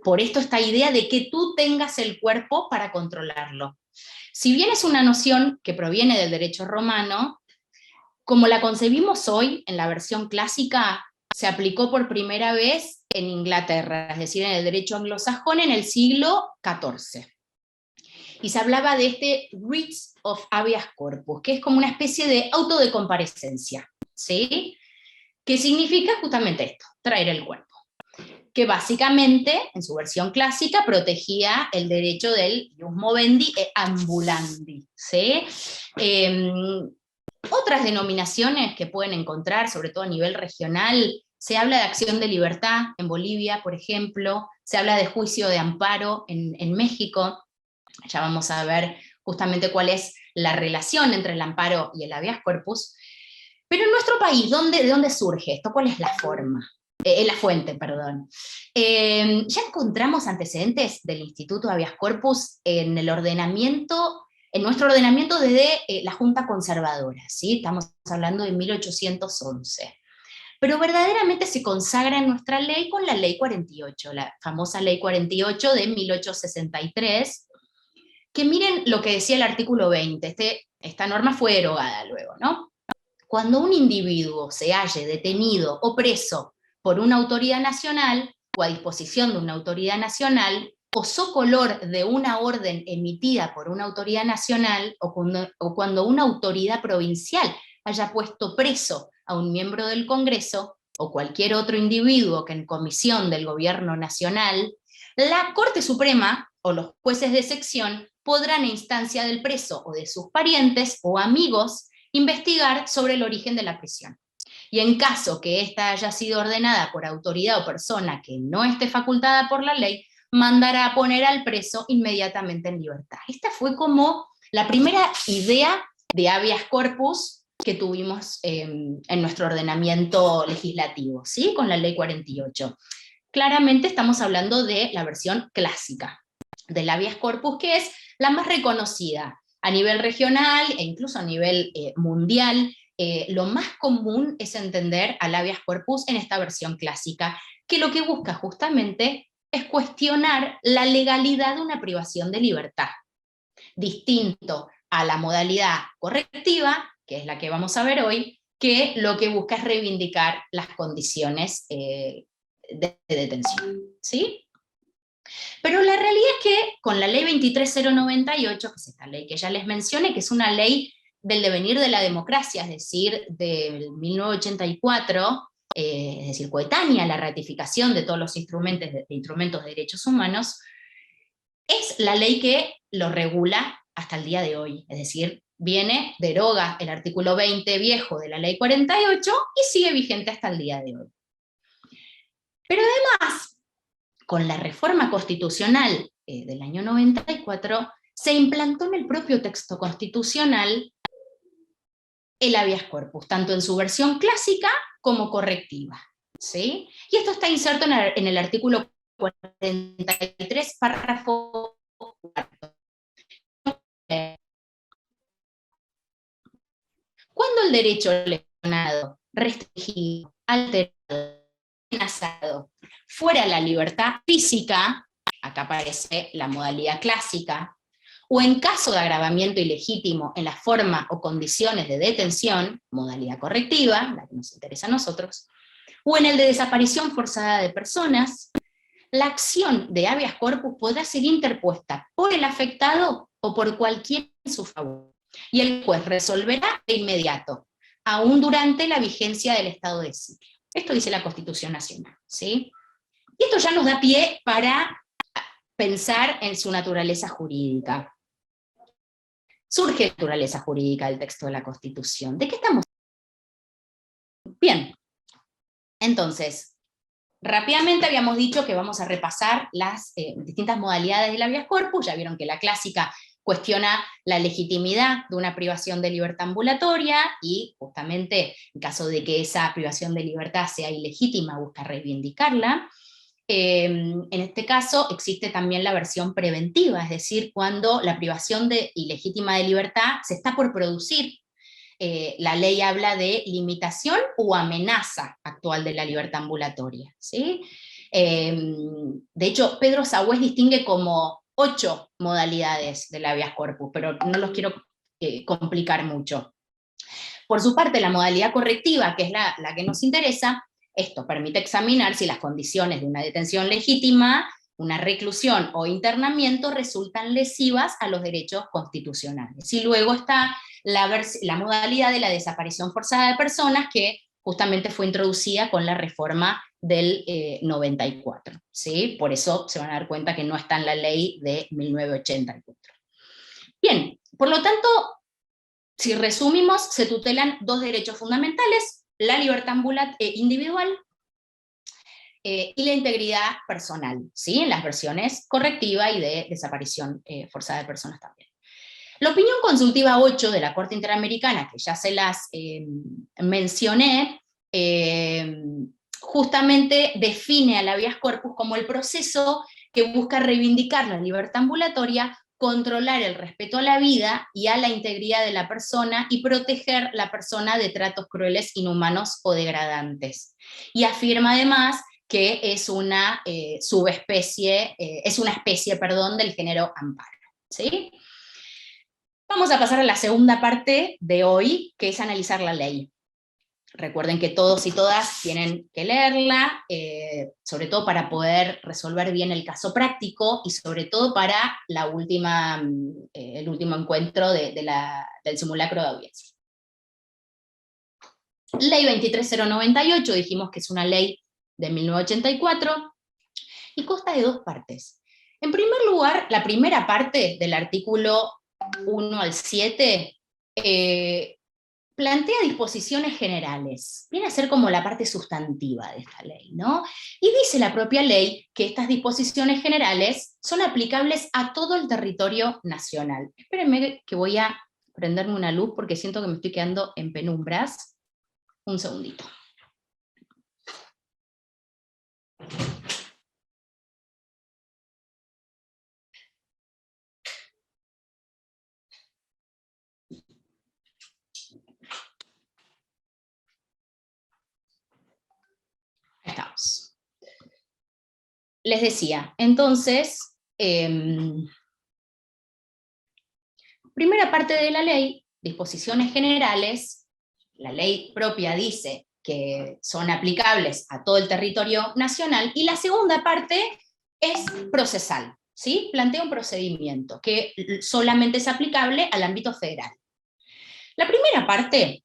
Por esto esta idea de que tú tengas el cuerpo para controlarlo. Si bien es una noción que proviene del derecho romano, como la concebimos hoy en la versión clásica, se aplicó por primera vez en Inglaterra, es decir, en el derecho anglosajón en el siglo XIV. Y se hablaba de este writ of habeas corpus, que es como una especie de auto de comparecencia, ¿sí?, que significa justamente esto, traer el cuerpo, que básicamente, en su versión clásica, protegía el derecho del ius movendi e ambulandi, ¿sí? Otras denominaciones que pueden encontrar, sobre todo a nivel regional, se habla de acción de libertad en Bolivia, por ejemplo, se habla de juicio de amparo en México. Ya vamos a ver justamente cuál es la relación entre el amparo y el habeas corpus. Pero en nuestro país, ¿de dónde surge esto? ¿Cuál es la forma? La fuente, perdón. Ya encontramos antecedentes del Instituto Habeas Corpus en el ordenamiento, en nuestro ordenamiento desde la Junta Conservadora, ¿sí? Estamos hablando de 1811. Pero verdaderamente se consagra en nuestra ley con la Ley 48, la famosa Ley 48 de 1863, que miren lo que decía el artículo 20, esta norma fue derogada luego, ¿no? Cuando un individuo se halle detenido o preso por una autoridad nacional, o a disposición de una autoridad nacional, o socolor de una orden emitida por una autoridad nacional, o cuando una autoridad provincial haya puesto preso a un miembro del Congreso, o cualquier otro individuo que en comisión del gobierno nacional, la Corte Suprema o los jueces de sección podrán, a instancia del preso o de sus parientes o amigos, investigar sobre el origen de la prisión. Y en caso que ésta haya sido ordenada por autoridad o persona que no esté facultada por la ley, mandará a poner al preso inmediatamente en libertad. Esta fue como la primera idea de habeas corpus que tuvimos en nuestro ordenamiento legislativo, ¿sí?, con la ley 48. Claramente estamos hablando de la versión clásica del habeas corpus, que es la más reconocida a nivel regional e incluso a nivel mundial. Lo más común es entender al habeas corpus en esta versión clásica, que lo que busca justamente es cuestionar la legalidad de una privación de libertad, distinto a la modalidad correctiva, que es la que vamos a ver hoy, que lo que busca es reivindicar las condiciones de detención, ¿sí? Pero la realidad es que con la ley 23098, que es esta ley que ya les mencioné, que es una ley del devenir de la democracia, es decir, del 1984, es decir, coetánea a la ratificación de todos los instrumentos de derechos humanos, es la ley que lo regula hasta el día de hoy, es decir, deroga el artículo 20 viejo de la ley 48 y sigue vigente hasta el día de hoy. Pero además, con la reforma constitucional del año 94, se implantó en el propio texto constitucional el habeas corpus, tanto en su versión clásica como correctiva, ¿sí? Y esto está inserto en el artículo 43, párrafo 4. Cuando el derecho lesionado, restringido, alterado, amenazado, fuera la libertad física, acá aparece la modalidad clásica, o en caso de agravamiento ilegítimo en la forma o condiciones de detención, modalidad correctiva, la que nos interesa a nosotros, o en el de desaparición forzada de personas, la acción de habeas corpus podrá ser interpuesta por el afectado o por cualquiera en su favor, y el juez resolverá de inmediato, aún durante la vigencia del estado de sitio. Esto dice la Constitución Nacional, ¿sí? Y esto ya nos da pie para pensar en su naturaleza jurídica. Surge la naturaleza jurídica del texto de la Constitución. ¿De qué estamos? Bien, Entonces, rápidamente habíamos dicho que vamos a repasar las distintas modalidades del habeas corpus. Ya vieron que la clásica cuestiona la legitimidad de una privación de libertad ambulatoria y justamente en caso de que esa privación de libertad sea ilegítima busca reivindicarla. En este caso existe también la versión preventiva, es decir, cuando la privación ilegítima de libertad se está por producir. La ley habla de limitación o amenaza actual de la libertad ambulatoria, ¿sí? De hecho, Pedro Sagüés distingue como 8 modalidades del habeas corpus, pero no los quiero complicar mucho. Por su parte, la modalidad correctiva, que es la que nos interesa, esto permite examinar si las condiciones de una detención legítima, una reclusión o internamiento resultan lesivas a los derechos constitucionales. Y luego está la modalidad de la desaparición forzada de personas, que justamente fue introducida con la reforma del 94. ¿Sí? Por eso se van a dar cuenta que no está en la ley de 1984. Bien, por lo tanto, si resumimos, se tutelan 2 derechos fundamentales: la libertad individual y la integridad personal, ¿sí? En las versiones correctiva y de desaparición forzada de personas también. La opinión consultiva 8 de la Corte Interamericana, que ya se las mencioné, justamente define al habeas corpus como el proceso que busca reivindicar la libertad ambulatoria, controlar el respeto a la vida y a la integridad de la persona y proteger la persona de tratos crueles, inhumanos o degradantes. Y afirma además que es una especie del género amparo, ¿sí? Vamos a pasar a la segunda parte de hoy, que es analizar la ley. Recuerden que todos y todas tienen que leerla, sobre todo para poder resolver bien el caso práctico y sobre todo para el último encuentro del simulacro de audiencia. Ley 23098, dijimos que es una ley de 1984 y consta de 2 partes. En primer lugar, la primera parte del artículo 1 al 7 plantea disposiciones generales, viene a ser como la parte sustantiva de esta ley, ¿no? Y dice la propia ley que estas disposiciones generales son aplicables a todo el territorio nacional. Espérenme que voy a prenderme una luz porque siento que me estoy quedando en penumbras. Un segundito. Estamos. Les decía, entonces, primera parte de la ley, disposiciones generales, la ley propia dice que son aplicables a todo el territorio nacional, y la segunda parte es procesal, ¿sí? Plantea un procedimiento que solamente es aplicable al ámbito federal. La primera parte,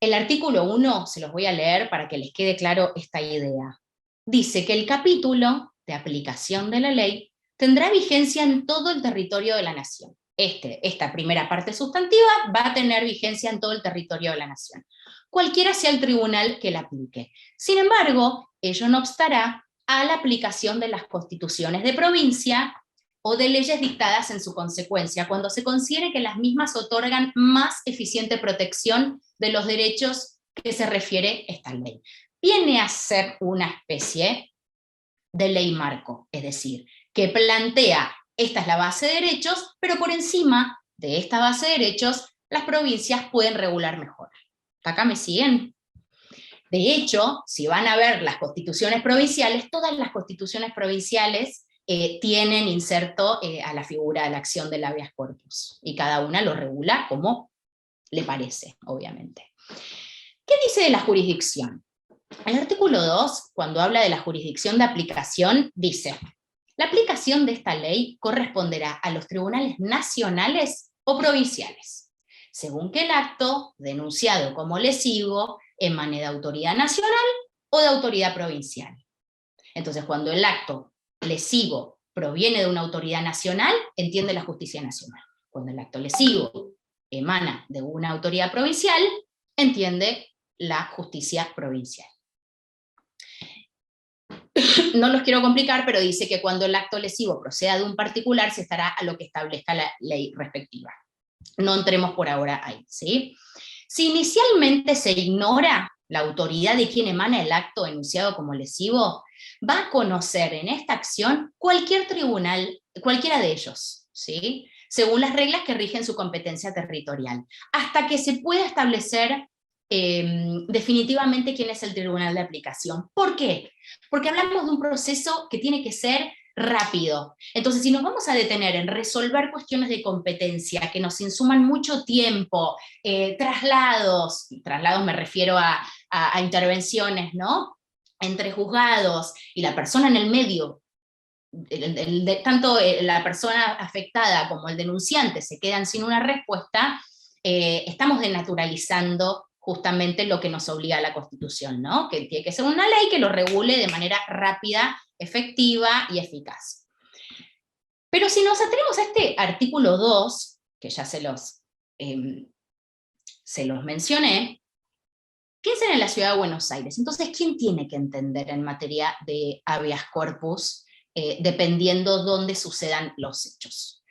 el artículo 1, se los voy a leer para que les quede claro esta idea. Dice que el capítulo de aplicación de la ley tendrá vigencia en todo el territorio de la nación. Esta primera parte sustantiva va a tener vigencia en todo el territorio de la nación, cualquiera sea el tribunal que la aplique. Sin embargo, ello no obstará a la aplicación de las constituciones de provincia o de leyes dictadas en su consecuencia, cuando se considere que las mismas otorgan más eficiente protección de los derechos que se refiere esta ley. Viene a ser una especie de ley marco, es decir, que plantea: esta es la base de derechos, pero por encima de esta base de derechos, las provincias pueden regular mejor. ¿Acá me siguen? De hecho, si van a ver las constituciones provinciales, todas las constituciones provinciales tienen inserto a la figura de la acción del habeas corpus, y cada una lo regula como le parece, obviamente. ¿Qué dice de la jurisdicción? El artículo 2, cuando habla de la jurisdicción de aplicación, dice: la aplicación de esta ley corresponderá a los tribunales nacionales o provinciales, según que el acto denunciado como lesivo emane de autoridad nacional o de autoridad provincial. Entonces, cuando el acto lesivo proviene de una autoridad nacional, entiende la justicia nacional. Cuando el acto lesivo emana de una autoridad provincial, entiende la justicia provincial. no los quiero complicar, pero dice que cuando el acto lesivo proceda de un particular, se estará a lo que establezca la ley respectiva. No entremos por ahora ahí, ¿sí? Si inicialmente se ignora la autoridad de quien emana el acto enunciado como lesivo, va a conocer en esta acción cualquier tribunal, cualquiera de ellos, ¿sí? Según las reglas que rigen su competencia territorial, hasta que se pueda establecer definitivamente quién es el tribunal de aplicación. ¿Por qué? Porque hablamos de un proceso que tiene que ser rápido. Entonces, si nos vamos a detener en resolver cuestiones de competencia que nos insuman mucho tiempo, traslados me refiero a intervenciones, ¿no?, entre juzgados y la persona en el medio, tanto la persona afectada como el denunciante se quedan sin una respuesta, estamos denaturalizando justamente lo que nos obliga a la Constitución, ¿no?, que tiene que ser una ley que lo regule de manera rápida, efectiva y eficaz. Pero si nos atenemos a este artículo 2, que ya se los mencioné, piensen en la ciudad de Buenos Aires. Entonces, ¿quién tiene que entender en materia de habeas corpus, dependiendo dónde sucedan los hechos?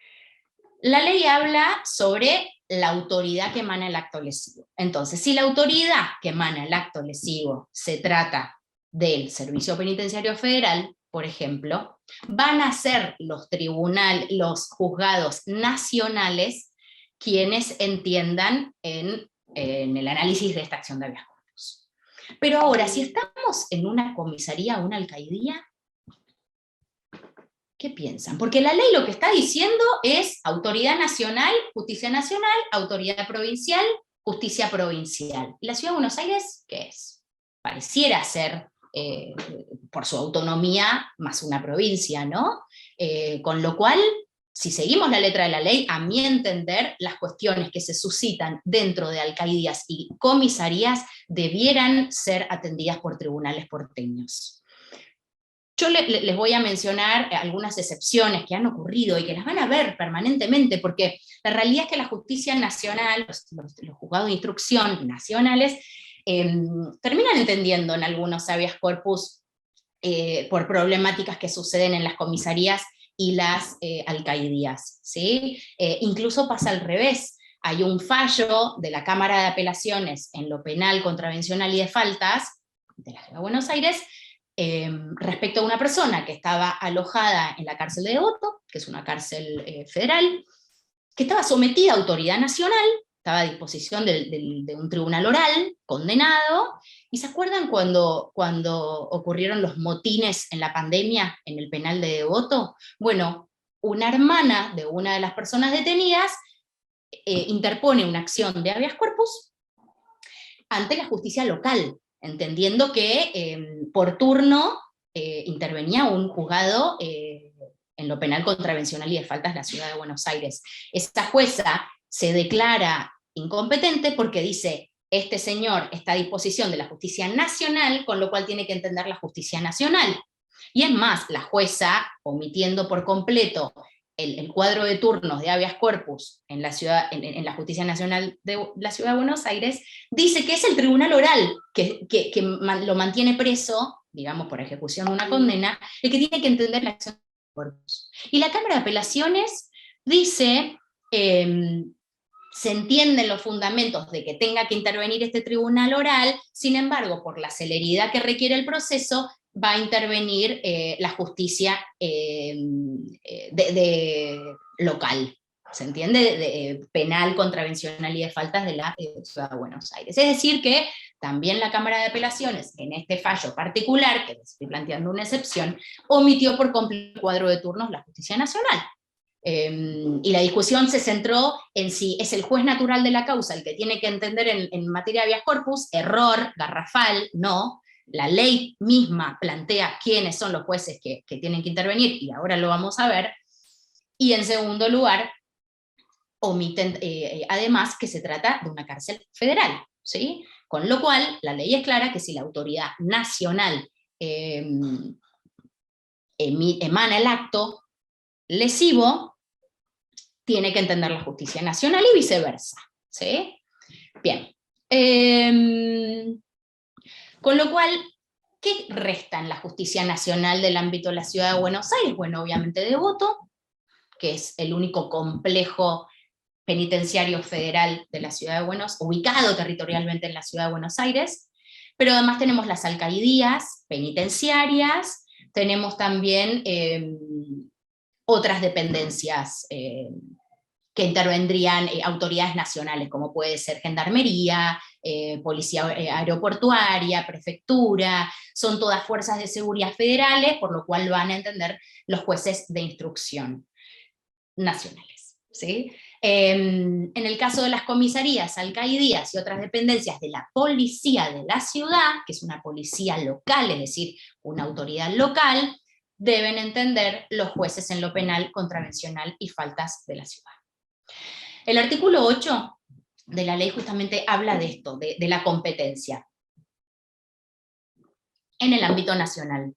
La ley habla sobre la autoridad que emana el acto lesivo. Entonces, si la autoridad que emana el acto lesivo se trata del Servicio Penitenciario Federal, por ejemplo, van a ser los juzgados nacionales quienes entiendan en el análisis de esta acción de habeas corpus. Pero ahora, si estamos en una comisaría o una alcaldía, ¿qué piensan? Porque la ley lo que está diciendo es autoridad nacional, justicia nacional, autoridad provincial, justicia provincial. ¿Y la Ciudad de Buenos Aires qué es? Pareciera ser, por su autonomía, más una provincia, ¿no? Con lo cual, si seguimos la letra de la ley, a mi entender, las cuestiones que se suscitan dentro de alcaldías y comisarías debieran ser atendidas por tribunales porteños. Yo les voy a mencionar algunas excepciones que han ocurrido y que las van a ver permanentemente, porque la realidad es que la justicia nacional, los juzgados de instrucción nacionales, terminan entendiendo en algunos habeas corpus por problemáticas que suceden en las comisarías y las alcaldías, ¿sí? Incluso pasa al revés. Hay un fallo de la Cámara de Apelaciones en lo penal, contravencional y de faltas de la Ciudad de Buenos Aires, respecto a una persona que estaba alojada en la cárcel de Devoto, que es una cárcel federal, que estaba sometida a autoridad nacional, estaba a disposición de un tribunal oral, condenado, y ¿se acuerdan cuando ocurrieron los motines en la pandemia en el penal de Devoto? Bueno, una hermana de una de las personas detenidas interpone una acción de habeas corpus ante la justicia local, entendiendo que por turno intervenía un juzgado en lo penal contravencional y de faltas de la Ciudad de Buenos Aires. Esta jueza se declara incompetente porque dice, este señor está a disposición de la justicia nacional, con lo cual tiene que entender la justicia nacional. Y es más, la jueza, omitiendo por completo el cuadro de turnos de habeas corpus en la la Justicia Nacional de la Ciudad de Buenos Aires, dice que es el tribunal oral que lo mantiene preso, digamos por ejecución de una condena, el que tiene que entender la acción de corpus. Y la Cámara de Apelaciones dice, se entienden los fundamentos de que tenga que intervenir este tribunal oral, sin embargo, por la celeridad que requiere el proceso, va a intervenir la justicia local, ¿se entiende? Penal, contravencional y de faltas de la Ciudad de Buenos Aires. Es decir que también la Cámara de Apelaciones, en este fallo particular, que estoy planteando una excepción, omitió por completo el cuadro de turnos la justicia nacional. Y la discusión se centró en si es el juez natural de la causa el que tiene que entender en materia de habeas corpus, error, garrafal, no. La ley misma plantea quiénes son los jueces que tienen que intervenir, y ahora lo vamos a ver. Y en segundo lugar, omiten además que se trata de una cárcel federal, ¿sí? Con lo cual, la ley es clara que si la autoridad nacional emana el acto lesivo, tiene que entender la justicia nacional y viceversa, ¿sí? Bien. Con lo cual, ¿Qué resta en la justicia nacional del ámbito de la ciudad de Buenos Aires? Bueno, obviamente Devoto, que es el único complejo penitenciario federal de la ciudad de ubicado territorialmente en la ciudad de Buenos Aires, pero además tenemos las alcaldías penitenciarias, tenemos también otras dependencias que intervendrían autoridades nacionales, como puede ser Gendarmería, Policía Aeroportuaria, Prefectura, son todas fuerzas de seguridad federales, por lo cual van a entender los jueces de instrucción nacionales, ¿sí? En el caso de las comisarías, alcaldías y otras dependencias de la policía de la ciudad, que es una policía local, es decir, una autoridad local, deben entender los jueces en lo penal, contravencional y faltas de la ciudad. El artículo 8 de la ley justamente habla de esto, de la competencia en el ámbito nacional.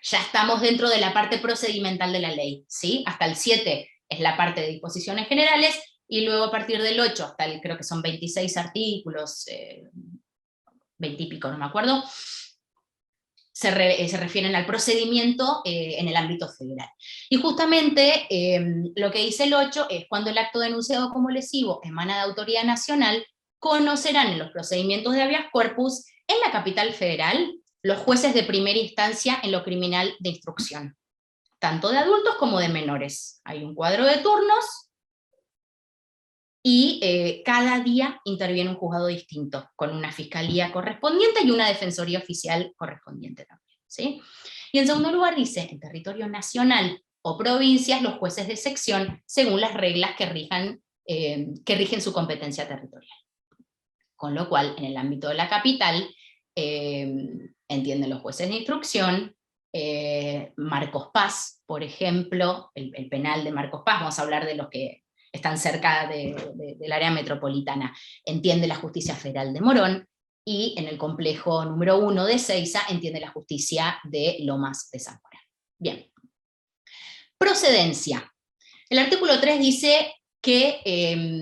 Ya estamos dentro de la parte procedimental de la ley, ¿sí? Hasta el 7 es la parte de disposiciones generales, y luego a partir del 8 hasta creo que son 26 artículos, 20 y pico, no me acuerdo, se refieren al procedimiento en el ámbito federal. Y justamente lo que dice el 8 es: cuando el acto denunciado como lesivo emana de autoridad nacional, conocerán en los procedimientos de habeas corpus en la capital federal los jueces de primera instancia en lo criminal de instrucción, tanto de adultos como de menores. Hay un cuadro de turnos, y cada día interviene un juzgado distinto, con una fiscalía correspondiente y una defensoría oficial correspondiente también, ¿sí? Y en segundo lugar dice: en territorio nacional o provincias, los jueces de sección, según las reglas que rigen su competencia territorial. Con lo cual, en el ámbito de la capital, entienden los jueces de instrucción, Marcos Paz, por ejemplo, el penal de Marcos Paz, vamos a hablar de los que están cerca del área metropolitana, entiende la justicia federal de Morón, y en el complejo número 1 de Ezeiza entiende la justicia de Lomas de Zamora. Bien. Procedencia. El artículo 3 dice que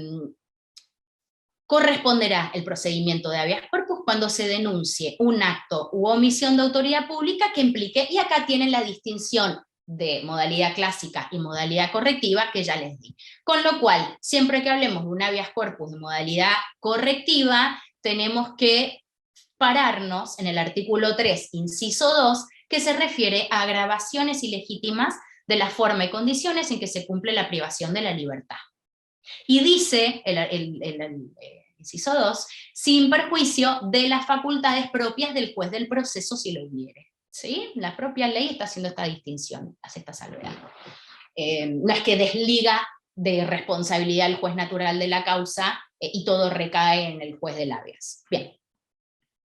corresponderá el procedimiento de habeas corpus cuando se denuncie un acto u omisión de autoridad pública que implique, y acá tienen la distinción de modalidad clásica y modalidad correctiva que ya les di. Con lo cual, siempre que hablemos de un habeas corpus de modalidad correctiva, tenemos que pararnos en el artículo 3, inciso 2, que se refiere a agravaciones ilegítimas de la forma y condiciones en que se cumple la privación de la libertad. Y dice el inciso 2, sin perjuicio de las facultades propias del juez del proceso si lo hubiere. ¿Sí? La propia ley está haciendo esta distinción, hace esta salvedad. No es que desliga de responsabilidad al juez natural de la causa y todo recae en el juez del habeas. Bien,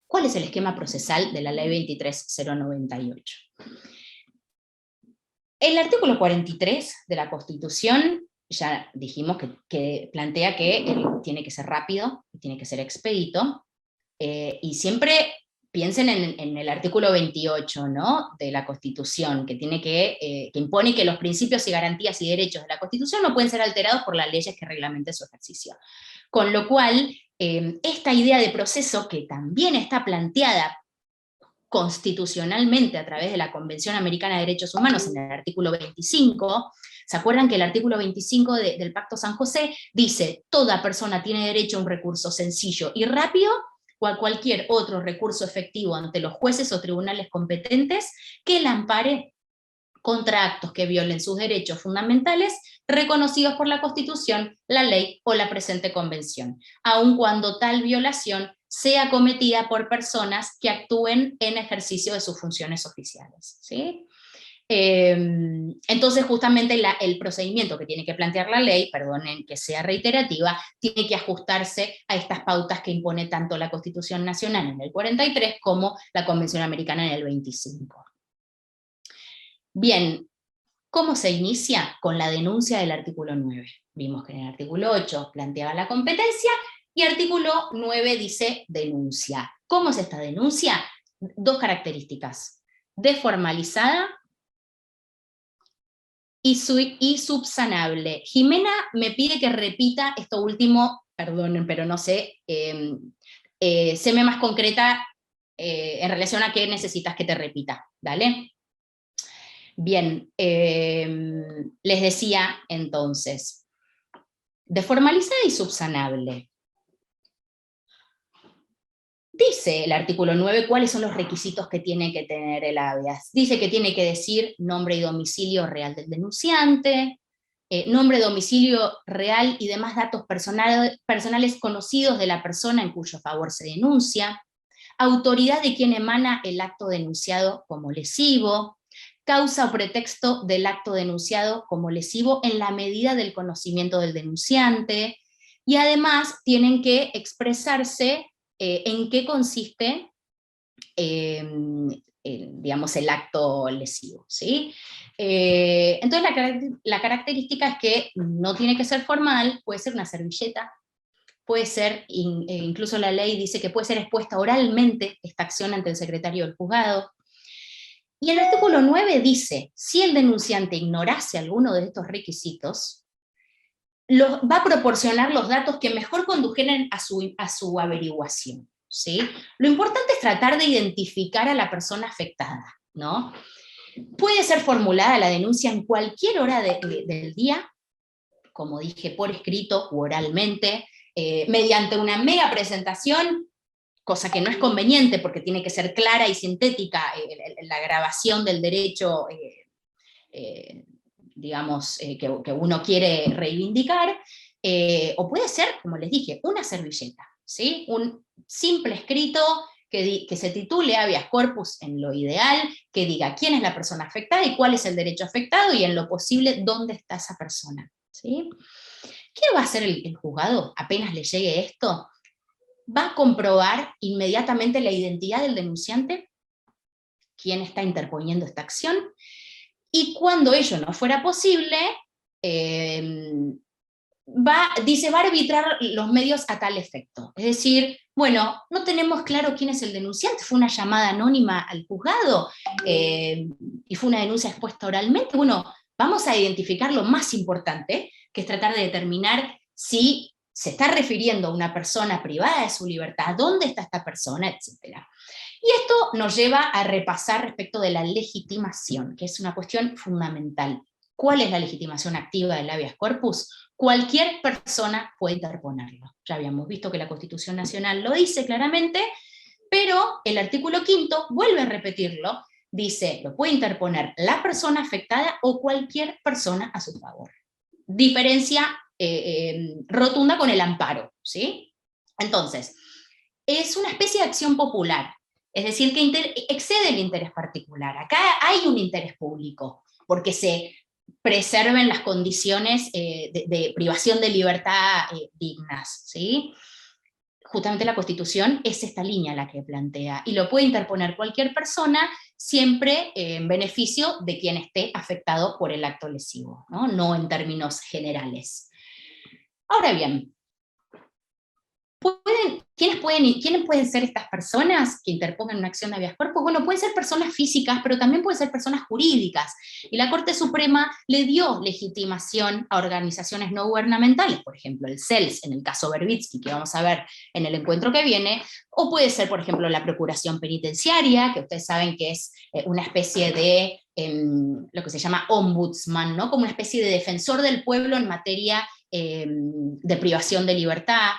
¿cuál es el esquema procesal de la ley 23.098? El artículo 43 de la Constitución, ya dijimos que plantea que tiene que ser rápido, tiene que ser expedito, y siempre piensen en el artículo 28, ¿no?, de la Constitución, que impone que los principios y garantías y derechos de la Constitución no pueden ser alterados por las leyes que reglamenten su ejercicio. Con lo cual, esta idea de proceso, que también está planteada constitucionalmente a través de la Convención Americana de Derechos Humanos en el artículo 25, ¿se acuerdan que el artículo 25 del Pacto San José dice: toda persona tiene derecho a un recurso sencillo y rápido, o a cualquier otro recurso efectivo ante los jueces o tribunales competentes que la ampare contra actos que violen sus derechos fundamentales reconocidos por la Constitución, la ley o la presente convención, aun cuando tal violación sea cometida por personas que actúen en ejercicio de sus funciones oficiales, ¿sí? Entonces justamente el procedimiento que tiene que plantear la ley, perdonen que sea reiterativa, tiene que ajustarse a estas pautas que impone tanto la Constitución Nacional en el 43 como la Convención Americana en el 25. Bien, ¿cómo se inicia? Con la denuncia del artículo 9. Vimos que en el artículo 8 planteaba la competencia, y artículo 9 dice denuncia. ¿Cómo es esta denuncia? Dos características: desformalizada y subsanable. Jimena me pide que repita esto último, perdonen, pero no sé, séme más concreta en relación a qué necesitas que te repita, ¿vale? Bien, les decía entonces, de formalizada y subsanable. Dice el artículo 9 cuáles son los requisitos que tiene que tener el habeas. Dice que tiene que decir nombre y domicilio real del denunciante, nombre, domicilio real y demás datos personales conocidos de la persona en cuyo favor se denuncia, autoridad de quien emana el acto denunciado como lesivo, causa o pretexto del acto denunciado como lesivo en la medida del conocimiento del denunciante, y además tienen que expresarse en qué consiste digamos, el acto lesivo, ¿sí? Entonces la característica es que no tiene que ser formal, puede ser una servilleta, puede ser, incluso la ley dice que puede ser expuesta oralmente esta acción ante el secretario del juzgado. Y el artículo 9 dice, si el denunciante ignorase alguno de estos requisitos, va a proporcionar los datos que mejor condujeran a su averiguación, ¿sí? Lo importante es tratar de identificar a la persona afectada, ¿no? Puede ser formulada la denuncia en cualquier hora del día, como dije, por escrito u oralmente, mediante una mega presentación, cosa que no es conveniente porque tiene que ser clara y sintética la grabación del derecho, digamos, que uno quiere reivindicar, o puede ser, como les dije, una servilleta, ¿sí? Un simple escrito que se titule habeas corpus en lo ideal, que diga quién es la persona afectada y cuál es el derecho afectado y en lo posible dónde está esa persona, ¿sí? ¿Qué va a hacer el juzgado apenas le llegue esto? Va a comprobar inmediatamente la identidad del denunciante, quién está interponiendo esta acción, y cuando ello no fuera posible, dice, va a arbitrar los medios a tal efecto. Es decir, bueno, no tenemos claro quién es el denunciante, fue una llamada anónima al juzgado y fue una denuncia expuesta oralmente. Bueno, vamos a identificar lo más importante, que es tratar de determinar si se está refiriendo a una persona privada de su libertad, dónde está esta persona, etc. Y esto nos lleva a repasar respecto de la legitimación, que es una cuestión fundamental. ¿Cuál es la legitimación activa del habeas corpus? Cualquier persona puede interponerlo. Ya habíamos visto que la Constitución Nacional lo dice claramente, pero el artículo 5 vuelve a repetirlo, dice, lo puede interponer la persona afectada o cualquier persona a su favor. Diferencia rotunda con el amparo, ¿sí? Entonces, es una especie de acción popular, es decir, que excede el interés particular. Acá hay un interés público, porque se preserven las condiciones de privación de libertad dignas, ¿sí? Justamente la Constitución es esta línea la que plantea, y lo puede interponer cualquier persona, siempre en beneficio de quien esté afectado por el acto lesivo, no en términos generales. Ahora bien, ¿quiénes pueden ser estas personas que interpongan una acción de habeas corpus? Bueno, pueden ser personas físicas, pero también pueden ser personas jurídicas. Y la Corte Suprema le dio legitimación a organizaciones no gubernamentales, por ejemplo, el CELS, en el caso Verbitsky, que vamos a ver en el encuentro que viene, o puede ser, por ejemplo, la Procuración Penitenciaria, que ustedes saben que es una especie de lo que se llama ombudsman, ¿no? Como una especie de defensor del pueblo en materia de privación de libertad,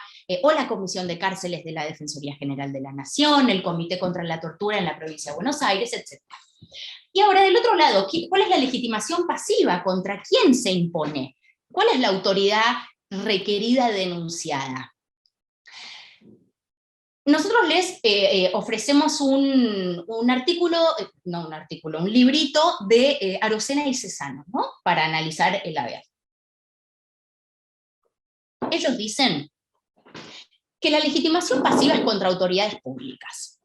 o la Comisión de Cárceles de la Defensoría General de la Nación, el Comité contra la Tortura en la provincia de Buenos Aires, etc. Y ahora, del otro lado, ¿cuál es la legitimación pasiva? ¿Contra quién se impone? ¿Cuál es la autoridad requerida denunciada? Nosotros les ofrecemos un librito de Arocena y Cesano, ¿no? Para analizar el habeas. Ellos dicen que la legitimación pasiva es contra autoridades públicas,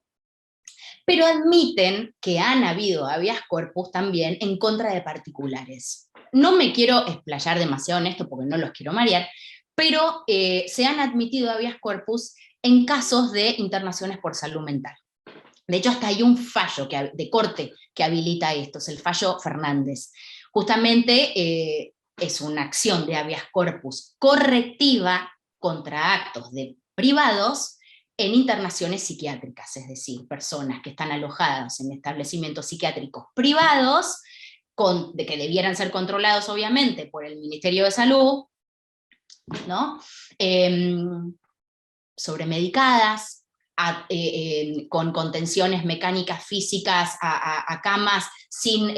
pero admiten que han habido habeas corpus también en contra de particulares. No me quiero explayar demasiado en esto porque no los quiero marear, pero se han admitido habeas corpus en casos de internaciones por salud mental. De hecho, hasta hay un fallo de corte que habilita esto, es el fallo Fernández. Justamente es una acción de habeas corpus correctiva contra actos de privados en internaciones psiquiátricas, es decir, personas que están alojadas en establecimientos psiquiátricos privados, de que debieran ser controlados obviamente por el Ministerio de Salud, ¿no? Sobremedicadas, con contenciones mecánicas físicas a camas, sin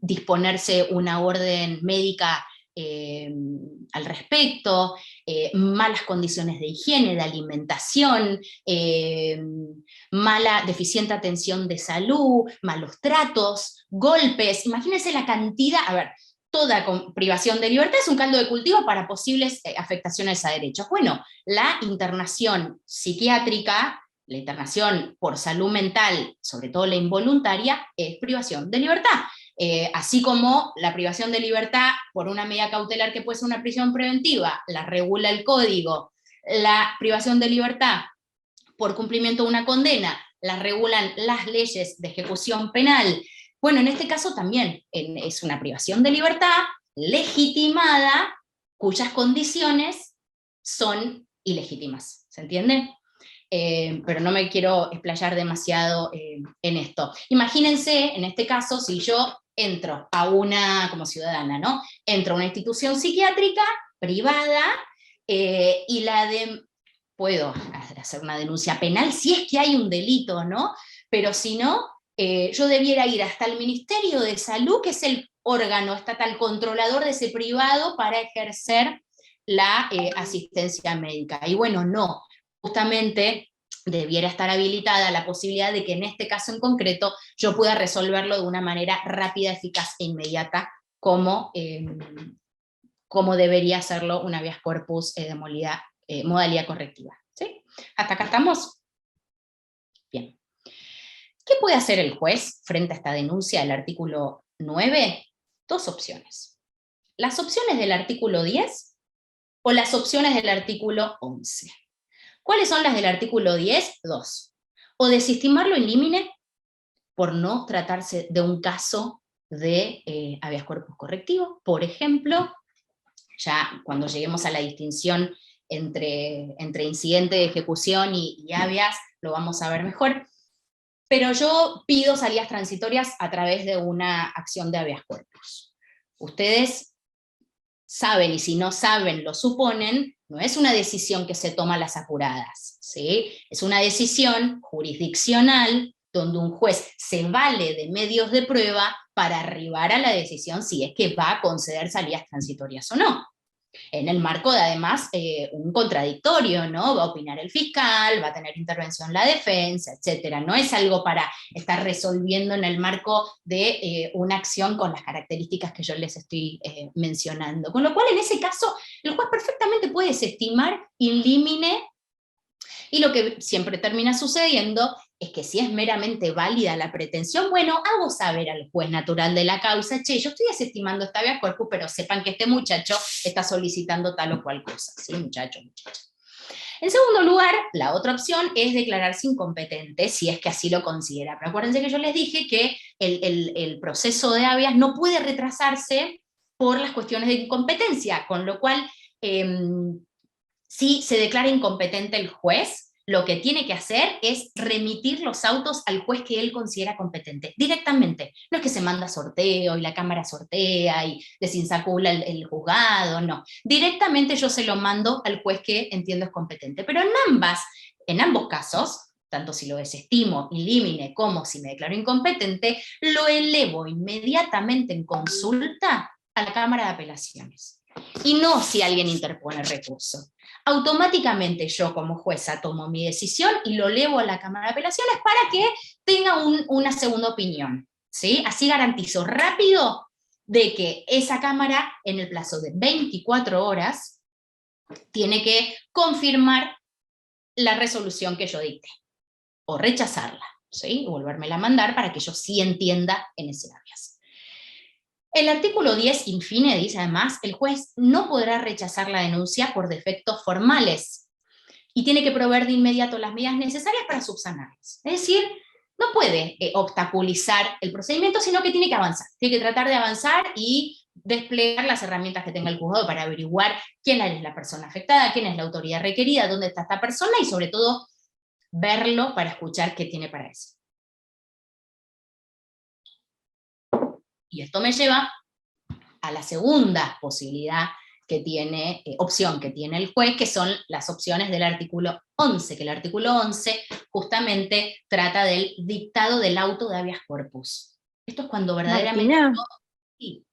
disponerse una orden médica al respecto, malas condiciones de higiene, de alimentación, mala, deficiente atención de salud, malos tratos, golpes. Imagínense la cantidad, a ver, toda privación de libertad es un caldo de cultivo para posibles afectaciones a derechos. Bueno, la internación psiquiátrica, la internación por salud mental, sobre todo la involuntaria, es privación de libertad. Así como la privación de libertad por una medida cautelar que puede ser una prisión preventiva, la regula el código, la privación de libertad por cumplimiento de una condena, la regulan las leyes de ejecución penal. Bueno, en este caso también es una privación de libertad legitimada, cuyas condiciones son ilegítimas, ¿se entiende? Pero no me quiero explayar demasiado en esto. Imagínense, en este caso, si yo entro a una, como ciudadana, ¿no? Entro a una institución psiquiátrica privada y puedo hacer una denuncia penal si es que hay un delito, ¿no? Pero si no, yo debiera ir hasta el Ministerio de Salud, que es el órgano estatal controlador de ese privado, para ejercer la asistencia médica. Y bueno, no, justamente debiera estar habilitada la posibilidad de que en este caso en concreto yo pueda resolverlo de una manera rápida, eficaz e inmediata, como debería hacerlo un habeas corpus de modalidad correctiva. ¿Sí? ¿Hasta acá estamos? Bien. ¿Qué puede hacer el juez frente a esta denuncia del artículo 9? Dos opciones. Las opciones del artículo 10 o las opciones del artículo 11. ¿Cuáles son las del artículo 10? Dos. O desestimarlo in limine por no tratarse de un caso de habeas corpus correctivo. Por ejemplo, ya cuando lleguemos a la distinción entre incidente de ejecución y habeas, lo vamos a ver mejor. Pero yo pido salidas transitorias a través de una acción de habeas corpus. Ustedes saben, y si no saben, lo suponen, no es una decisión que se toma a las apuradas, ¿sí? Es una decisión jurisdiccional donde un juez se vale de medios de prueba para arribar a la decisión si es que va a conceder salidas transitorias o no. En el marco de, además, un contradictorio, ¿no? Va a opinar el fiscal, va a tener intervención la defensa, etcétera. No es algo para estar resolviendo en el marco de una acción con las características que yo les estoy mencionando. Con lo cual, en ese caso, el juez perfectamente puede desestimar in limine, y lo que siempre termina sucediendo es que si es meramente válida la pretensión, bueno, hago saber al juez natural de la causa, che, yo estoy desestimando esta habeas corpus, pero sepan que este muchacho está solicitando tal o cual cosa, ¿sí? Muchacho, muchacha. En segundo lugar, la otra opción es declararse incompetente, si es que así lo considera. Pero acuérdense que yo les dije que el proceso de habeas no puede retrasarse por las cuestiones de incompetencia, con lo cual, si se declara incompetente el juez, lo que tiene que hacer es remitir los autos al juez que él considera competente, directamente. No es que se manda sorteo y la Cámara sortea y desinsacula el juzgado, no. Directamente yo se lo mando al juez que entiendo es competente. Pero en ambos casos, tanto si lo desestimo in limine como si me declaro incompetente, lo elevo inmediatamente en consulta a la Cámara de Apelaciones. Y no si alguien interpone recurso. Automáticamente yo como jueza tomo mi decisión y lo elevo a la Cámara de Apelaciones para que tenga una segunda opinión, ¿sí? Así garantizo rápido de que esa Cámara, en el plazo de 24 horas, tiene que confirmar la resolución que yo dicté, o rechazarla, ¿sí? O volvérmela a mandar para que yo sí entienda en ese habeas. El artículo 10, infine, dice además, el juez no podrá rechazar la denuncia por defectos formales y tiene que proveer de inmediato las medidas necesarias para subsanarlas. Es decir, no puede obstaculizar el procedimiento, sino que tiene que avanzar. Tiene que tratar de avanzar y desplegar las herramientas que tenga el juzgado para averiguar quién es la persona afectada, quién es la autoridad requerida, dónde está esta persona, y sobre todo verlo para escuchar qué tiene para decir. Y esto me lleva a la segunda posibilidad que tiene, opción que tiene el juez, que son las opciones del artículo 11, que el artículo 11 justamente trata del dictado del auto de habeas corpus. Esto es cuando verdaderamente... Martina, Sí,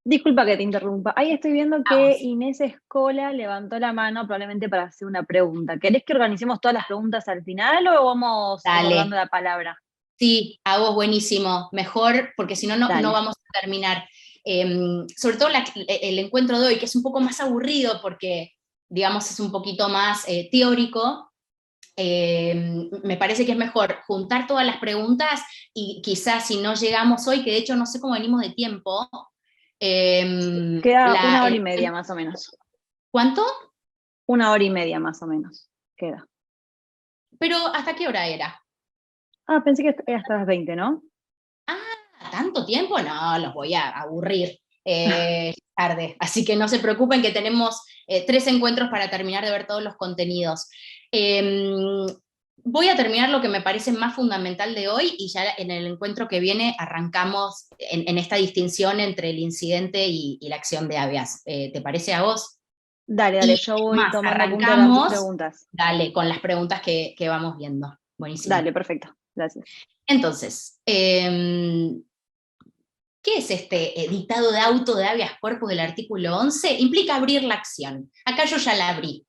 disculpa que te interrumpa. Ahí estoy viendo que vamos. Inés Escola levantó la mano probablemente para hacer una pregunta. ¿Querés que organicemos todas las preguntas al final o vamos Dale. dando la palabra? Sí, a vos buenísimo, mejor, porque si no, no Dale. vamos a terminar. Sobre todo el encuentro de hoy, que es un poco más aburrido porque, digamos, es un poquito más teórico, me parece que es mejor juntar todas las preguntas y quizás si no llegamos hoy, que de hecho no sé cómo venimos de tiempo. Queda 1 hora y media más o menos. ¿Cuánto? 1 hora y media más o menos queda. Pero ¿hasta qué hora era? Ah, pensé que era hasta las 20, ¿no? ¿Tanto tiempo? No, los voy a aburrir tarde. Así que no se preocupen que tenemos 3 encuentros para terminar de ver todos los contenidos. Voy a terminar lo que me parece más fundamental de hoy y ya en el encuentro que viene arrancamos en esta distinción entre el incidente y la acción de habeas. ¿Te parece a vos? Dale, Y yo voy más, tomando apunte de las arrancamos, preguntas. dale, con las preguntas que vamos viendo. Buenísimo. Dale, perfecto. Gracias. Entonces, ¿qué es este dictado de auto de habeas corpus del artículo 11? Implica abrir la acción. Acá yo ya la abrí.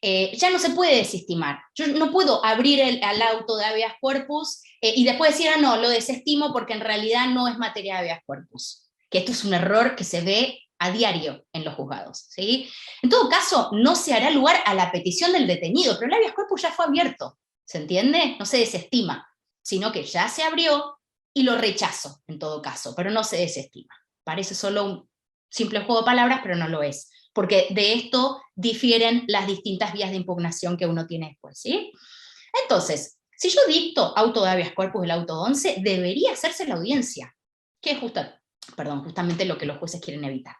Ya no se puede desestimar. Yo no puedo abrir al auto de habeas corpus y después decir, ah, no, lo desestimo porque en realidad no es materia de habeas corpus. Que esto es un error que se ve a diario en los juzgados. ¿Sí? En todo caso, no se hará lugar a la petición del detenido, pero el habeas corpus ya fue abierto. ¿Se entiende? No se desestima, sino que ya se abrió y lo rechazo, en todo caso, pero no se desestima. Parece solo un simple juego de palabras, pero no lo es, porque de esto difieren las distintas vías de impugnación que uno tiene después, ¿sí? Entonces, si yo dicto auto de habeas corpus del auto 11, debería hacerse la audiencia, que es justamente lo que los jueces quieren evitar.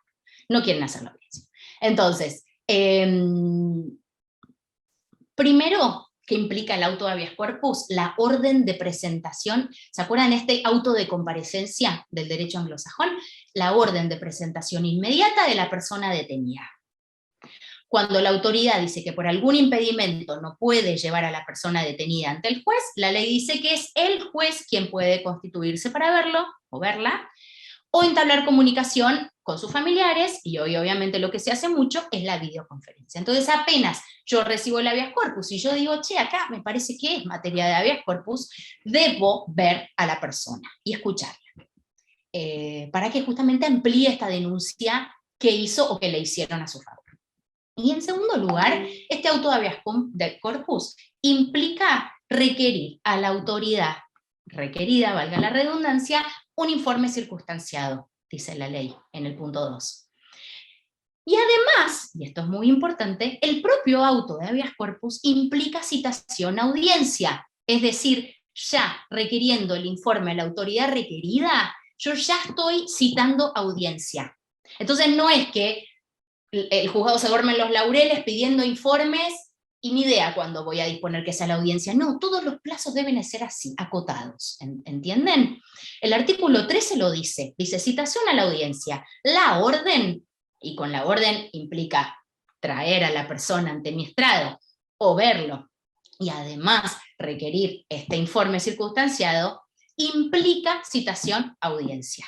No quieren hacer la audiencia. Entonces, primero, que implica el auto de habeas corpus, la orden de presentación. ¿Se acuerdan este auto de comparecencia del derecho anglosajón? La orden de presentación inmediata de la persona detenida. Cuando la autoridad dice que por algún impedimento no puede llevar a la persona detenida ante el juez, la ley dice que es el juez quien puede constituirse para verlo o verla, o entablar comunicación con sus familiares, y hoy obviamente lo que se hace mucho es la videoconferencia. Entonces apenas yo recibo el habeas corpus y yo digo, che, acá me parece que es materia de habeas corpus, debo ver a la persona y escucharla, para que justamente amplíe esta denuncia que hizo o que le hicieron a su favor. Y en segundo lugar, este auto de habeas corpus implica requerir a la autoridad requerida, valga la redundancia, un informe circunstanciado, dice la ley en el punto 2. Y además, y esto es muy importante, el propio auto de habeas corpus implica citación a audiencia, es decir, ya requiriendo el informe a la autoridad requerida, yo ya estoy citando audiencia. Entonces no es que el juzgado se duerme en los laureles pidiendo informes y ni idea cuándo voy a disponer que sea la audiencia. No, todos los plazos deben ser así, acotados, ¿entienden? El artículo 13 lo dice, citación a la audiencia. La orden, y con la orden implica traer a la persona ante mi estrado o verlo, y además requerir este informe circunstanciado, implica citación a audiencia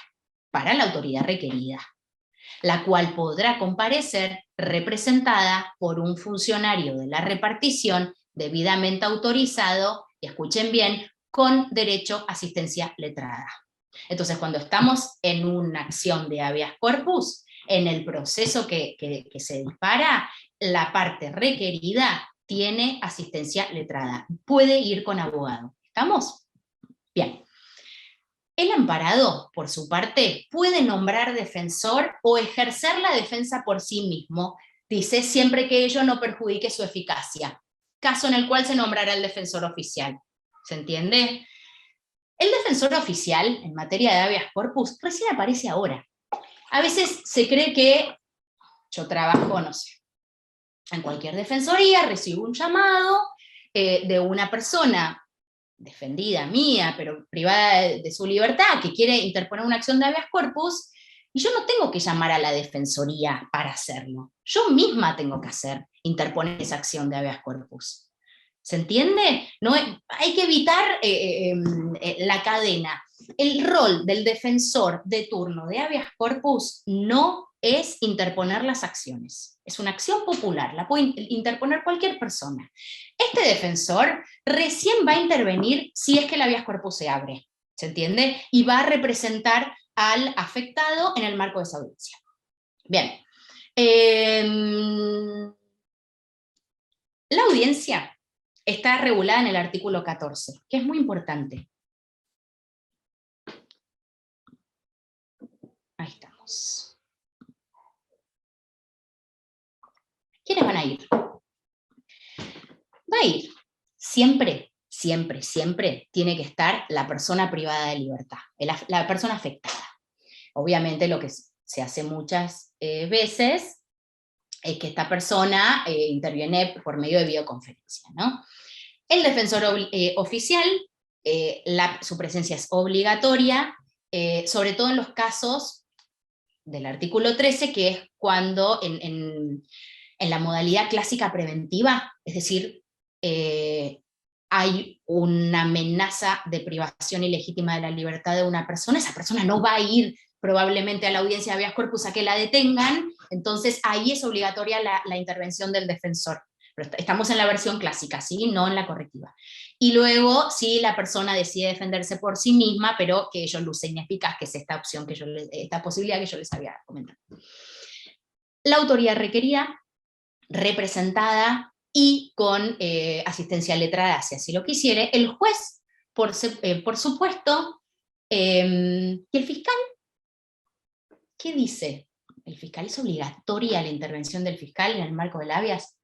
para la autoridad requerida, la cual podrá comparecer representada por un funcionario de la repartición debidamente autorizado, y escuchen bien, con derecho a asistencia letrada. Entonces, cuando estamos en una acción de habeas corpus, en el proceso que se dispara, la parte requerida tiene asistencia letrada, puede ir con abogado. ¿Estamos? Bien. El amparado, por su parte, puede nombrar defensor o ejercer la defensa por sí mismo, dice, siempre que ello no perjudique su eficacia, caso en el cual se nombrará el defensor oficial. ¿Se entiende? El defensor oficial, en materia de habeas corpus, recién aparece ahora. A veces se cree que yo trabajo, no sé, en cualquier defensoría, recibo un llamado de una persona defendida mía, pero privada de su libertad, que quiere interponer una acción de habeas corpus, y yo no tengo que llamar a la defensoría para hacerlo. Yo misma tengo que interponer esa acción de habeas corpus. ¿Se entiende? No, hay que evitar la cadena. El rol del defensor de turno de habeas corpus no es interponer las acciones. Es una acción popular, la puede interponer cualquier persona. Este defensor recién va a intervenir si es que el habeas corpus se abre, ¿se entiende? Y va a representar al afectado en el marco de esa audiencia. Bien. La audiencia está regulada en el artículo 14, que es muy importante. Ahí estamos. ¿Quiénes van a ir? Va a ir siempre, siempre, siempre tiene que estar la persona privada de libertad, la persona afectada. Obviamente lo que se hace muchas veces es que esta persona interviene por medio de videoconferencia, ¿no? El defensor oficial, su presencia es obligatoria, sobre todo en los casos del artículo 13, que es cuando en la modalidad clásica preventiva, es decir, hay una amenaza de privación ilegítima de la libertad de una persona, esa persona no va a ir probablemente a la audiencia de habeas corpus a que la detengan, entonces ahí es obligatoria la intervención del defensor. Pero estamos en la versión clásica, ¿sí? No en la correctiva. Y luego, si la persona decide defenderse por sí misma, pero que ello luce ineficaz, que es esta opción, esta posibilidad que yo les había comentado. La autoridad requerida, representada y con asistencia letrada, si así lo quisiere, el juez, por supuesto, y el fiscal. ¿Qué dice? ¿El fiscal es obligatoria la intervención del fiscal en el marco del habeas?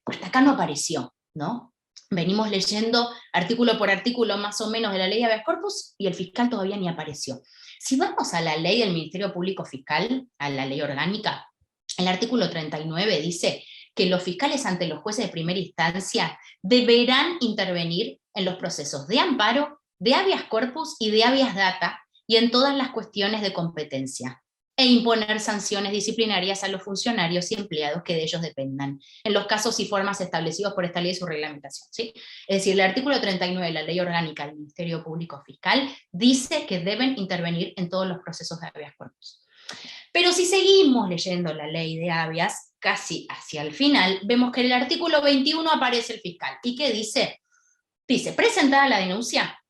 Hasta acá no apareció, ¿no? Venimos leyendo artículo por artículo más o menos de la ley de habeas corpus y el fiscal todavía ni apareció. Si vamos a la ley del Ministerio Público Fiscal, a la ley orgánica, el artículo 39 dice que los fiscales ante los jueces de primera instancia deberán intervenir en los procesos de amparo, de habeas corpus y de habeas data y en todas las cuestiones de competencia, e imponer sanciones disciplinarias a los funcionarios y empleados que de ellos dependan, en los casos y formas establecidos por esta ley y su reglamentación, ¿sí? Es decir, el artículo 39 de la Ley Orgánica del Ministerio Público Fiscal dice que deben intervenir en todos los procesos de habeas corpus. Pero si seguimos leyendo la ley de habeas, casi hacia el final, vemos que en el artículo 21 aparece el fiscal. ¿Y qué dice? Dice, presentada la denuncia,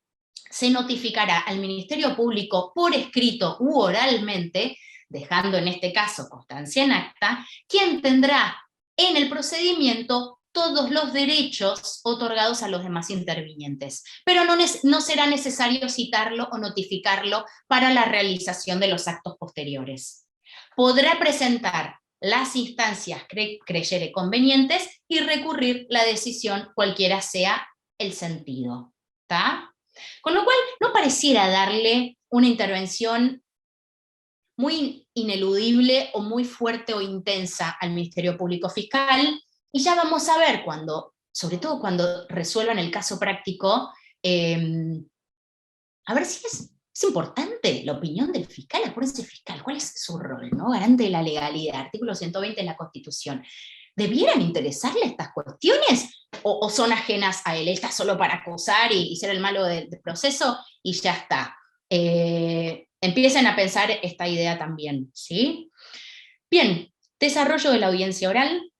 se notificará al Ministerio Público por escrito u oralmente, dejando en este caso constancia en acta, quien tendrá en el procedimiento todos los derechos otorgados a los demás intervinientes, pero no será necesario citarlo o notificarlo para la realización de los actos posteriores. Podrá presentar las instancias creyere convenientes y recurrir la decisión cualquiera sea el sentido. ¿Está? Con lo cual no pareciera darle una intervención muy ineludible o muy fuerte o intensa al Ministerio Público Fiscal, y ya vamos a ver sobre todo cuando resuelvan el caso práctico, a ver si es importante la opinión del fiscal. Acuérdense, fiscal, ¿cuál es su rol, ¿no? Garante de la legalidad, artículo 120 de la Constitución. ¿Debieran interesarle estas cuestiones o son ajenas a él? Él está solo para acusar y ser el malo del proceso y ya está. Empiecen a pensar esta idea también, ¿sí? Bien, desarrollo de la audiencia oral.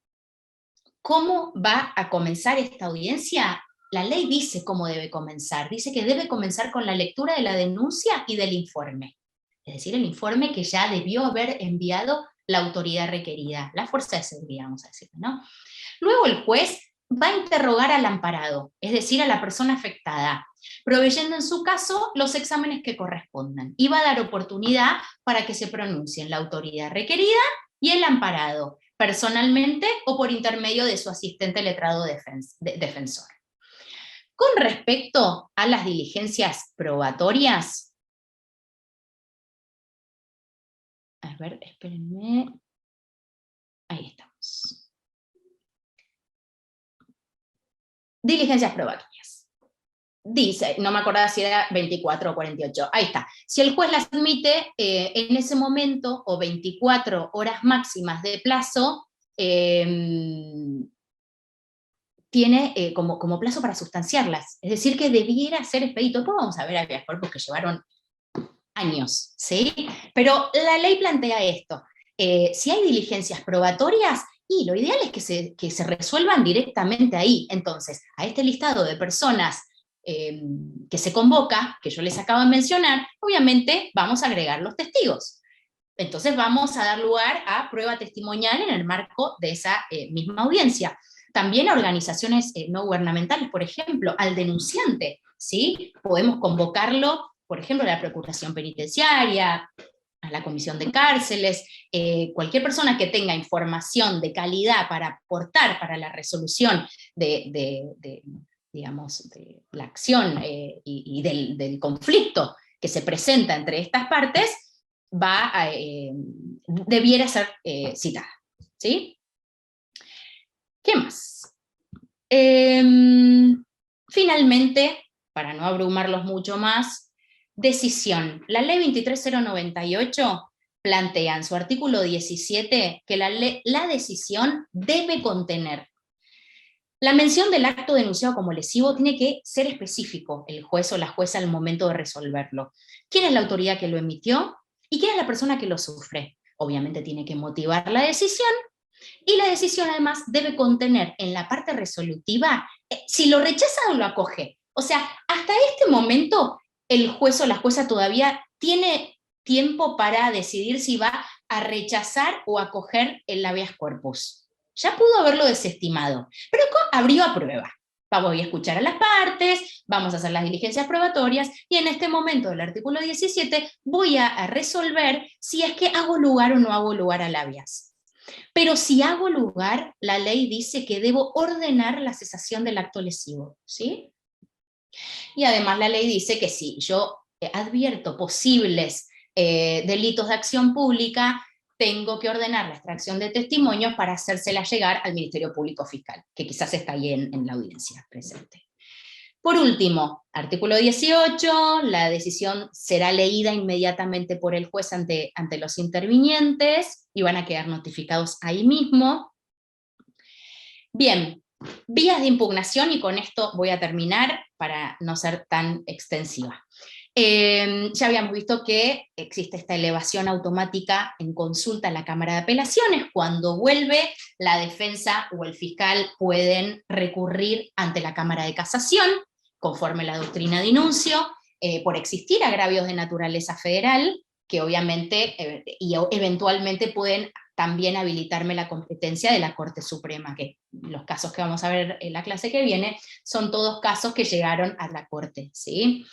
¿Cómo va a comenzar esta audiencia? La ley dice cómo debe comenzar. Dice que debe comenzar con la lectura de la denuncia y del informe. Es decir, el informe que ya debió haber enviado la autoridad requerida, la fuerza de seguridad, vamos a decir, ¿no? Luego el juez va a interrogar al amparado, es decir, a la persona afectada, proveyendo en su caso los exámenes que correspondan, y va a dar oportunidad para que se pronuncien la autoridad requerida y el amparado, personalmente o por intermedio de su asistente letrado defensor. Con respecto a las diligencias probatorias, A ver, espérenme. Ahí estamos. Diligencias probatorias. Dice, no me acordaba si era 24 o 48, ahí está. Si el juez las admite en ese momento, o 24 horas máximas de plazo, tiene como plazo para sustanciarlas. Es decir, que debiera ser expedito. Después vamos a ver habeas corpus que llevaron años, ¿sí? Pero la ley plantea esto. Si hay diligencias probatorias, y lo ideal es que se resuelvan directamente ahí. Entonces, a este listado de personas que se convoca, que yo les acabo de mencionar, obviamente vamos a agregar los testigos. Entonces vamos a dar lugar a prueba testimonial en el marco de esa misma audiencia. También a organizaciones no gubernamentales, por ejemplo, al denunciante, ¿sí? Podemos convocarlo, por ejemplo, a la Procuración Penitenciaria, a la Comisión de Cárceles, cualquier persona que tenga información de calidad para aportar para la resolución digamos, de la acción y del conflicto que se presenta entre estas partes, debiera ser citada, ¿sí? ¿Qué más? Finalmente, para no abrumarlos mucho más, decisión. La ley 23098 plantea en su artículo 17 que la decisión debe contener la mención del acto denunciado como lesivo. Tiene que ser específico el juez o la jueza al momento de resolverlo. ¿Quién es la autoridad que lo emitió? ¿Y quién es la persona que lo sufre? Obviamente tiene que motivar la decisión, y la decisión además debe contener en la parte resolutiva si lo rechaza o lo acoge. O sea, hasta este momento el juez o la jueza todavía tiene tiempo para decidir si va a rechazar o acoger el habeas corpus. Ya pudo haberlo desestimado, pero abrió a prueba. Voy a escuchar a las partes, vamos a hacer las diligencias probatorias, y en este momento del artículo 17 voy a resolver si es que hago lugar o no hago lugar al habeas. Pero si hago lugar, la ley dice que debo ordenar la cesación del acto lesivo, ¿sí? Y además la ley dice que si yo advierto posibles delitos de acción pública, tengo que ordenar la extracción de testimonios para hacérsela llegar al Ministerio Público Fiscal, que quizás está ahí en la audiencia presente. Por último, artículo 18, la decisión será leída inmediatamente por el juez ante los intervinientes y van a quedar notificados ahí mismo. Bien, vías de impugnación, y con esto voy a terminar para no ser tan extensiva. Ya habíamos visto que existe esta elevación automática en consulta a la Cámara de Apelaciones. Cuando vuelve, la defensa o el fiscal pueden recurrir ante la Cámara de Casación, conforme la doctrina de Inuncio, por existir agravios de naturaleza federal, que obviamente y eventualmente pueden también habilitarme la competencia de la Corte Suprema, que los casos que vamos a ver en la clase que viene son todos casos que llegaron a la Corte, ¿sí?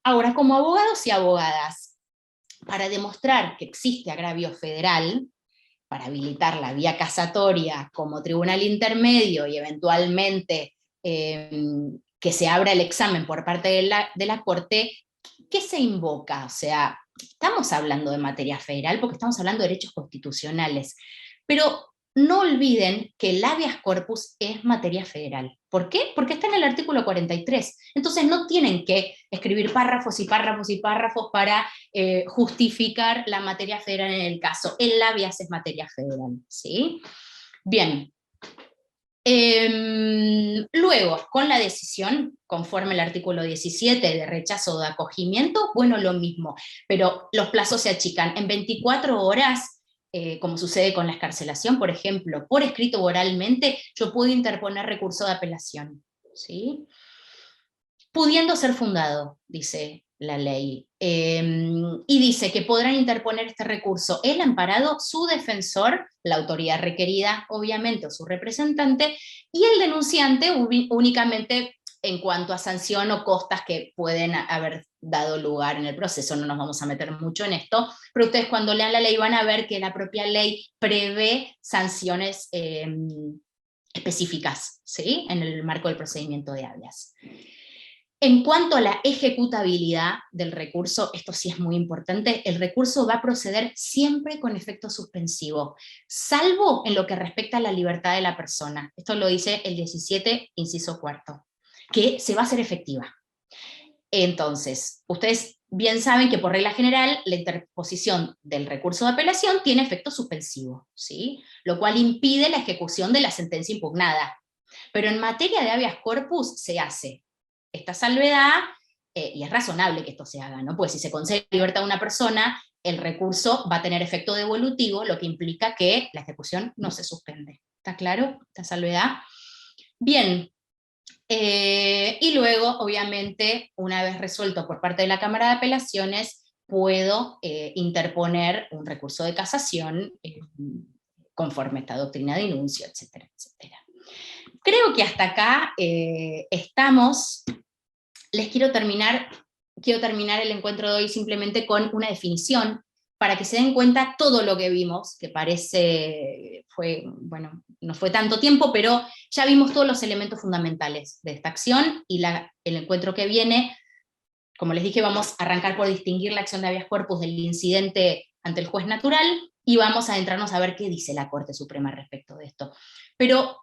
Ahora, como abogados y abogadas, para demostrar que existe agravio federal, para habilitar la vía casatoria como tribunal intermedio y eventualmente que se abra el examen por parte de la Corte, ¿qué se invoca? O sea, estamos hablando de materia federal porque estamos hablando de derechos constitucionales, pero no olviden que el habeas corpus es materia federal. ¿Por qué? Porque está en el artículo 43. Entonces no tienen que escribir párrafos y párrafos y párrafos para justificar la materia federal en el caso. El habeas es materia federal, ¿sí? Bien. Luego, con la decisión, conforme el artículo 17 de rechazo o de acogimiento, bueno, lo mismo, pero los plazos se achican. En 24 horas, como sucede con la excarcelación, por ejemplo, por escrito o oralmente, yo puedo interponer recurso de apelación, ¿sí? Pudiendo ser fundado, dice la ley, y dice que podrán interponer este recurso el amparado, su defensor, la autoridad requerida, obviamente, o su representante, y el denunciante únicamente en cuanto a sanción o costas que pueden haber dado lugar en el proceso. No nos vamos a meter mucho en esto, pero ustedes cuando lean la ley van a ver que la propia ley prevé sanciones específicas, ¿sí? En el marco del procedimiento de habeas. En cuanto a la ejecutabilidad del recurso, esto sí es muy importante, el recurso va a proceder siempre con efecto suspensivo, salvo en lo que respecta a la libertad de la persona. Esto lo dice el 17, inciso cuarto, que se va a hacer efectiva. Entonces, ustedes bien saben que por regla general la interposición del recurso de apelación tiene efecto suspensivo, ¿sí? Lo cual impide la ejecución de la sentencia impugnada. Pero en materia de habeas corpus se hace esta salvedad, y es razonable que esto se haga, ¿no? Pues si se concede libertad a una persona, el recurso va a tener efecto devolutivo, lo que implica que la ejecución no se suspende. ¿Está claro esta salvedad? Bien. Y luego, obviamente, una vez resuelto por parte de la Cámara de Apelaciones, puedo interponer un recurso de casación conforme a esta doctrina de enuncio, etcétera, etcétera. Creo que hasta acá estamos. Les quiero terminar el encuentro de hoy simplemente con una definición, para que se den cuenta todo lo que vimos, que parece, bueno, no fue tanto tiempo, pero ya vimos todos los elementos fundamentales de esta acción, y el encuentro que viene, como les dije, vamos a arrancar por distinguir la acción de habeas corpus del incidente ante el juez natural, y vamos a adentrarnos a ver qué dice la Corte Suprema respecto de esto. Pero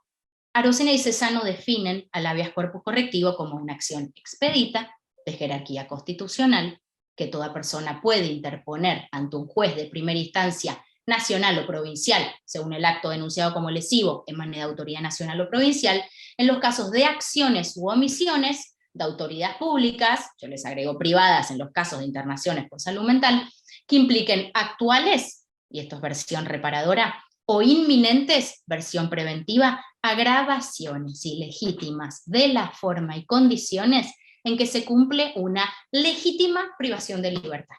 Arocena y Cesano definen al habeas corpus correctivo como una acción expedita, de jerarquía constitucional, que toda persona puede interponer ante un juez de primera instancia nacional o provincial, según el acto denunciado como lesivo, emane de autoridad nacional o provincial, en los casos de acciones u omisiones de autoridades públicas, yo les agrego privadas en los casos de internaciones por salud mental, que impliquen actuales, y esto es versión reparadora, o inminentes, versión preventiva, agravaciones ilegítimas de la forma y condiciones en que se cumple una legítima privación de libertad.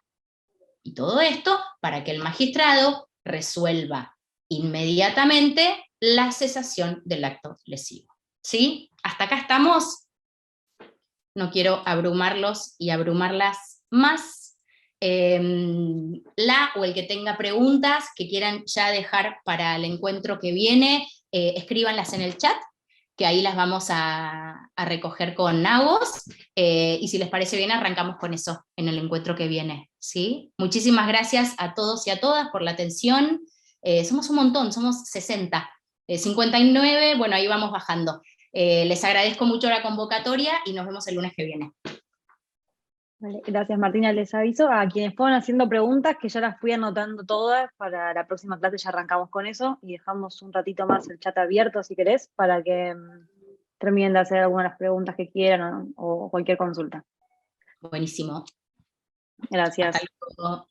Y todo esto para que el magistrado resuelva inmediatamente la cesación del acto lesivo. ¿Sí? ¿Hasta acá estamos? No quiero abrumarlos y abrumarlas más. La o el que tenga preguntas que quieran ya dejar para el encuentro que viene, escríbanlas en el chat, que ahí las vamos a recoger con Nagos, y si les parece bien arrancamos con eso en el encuentro que viene, ¿sí? Muchísimas gracias a todos y a todas por la atención. Somos un montón, somos 60, 59, bueno, ahí vamos bajando. Les agradezco mucho la convocatoria y nos vemos el lunes que viene. Vale, gracias Martina, les aviso a quienes fueron haciendo preguntas que ya las fui anotando todas, para la próxima clase ya arrancamos con eso, y dejamos un ratito más el chat abierto si querés, para que terminen de hacer algunas de las preguntas que quieran o cualquier consulta. Buenísimo. Gracias. Hasta luego.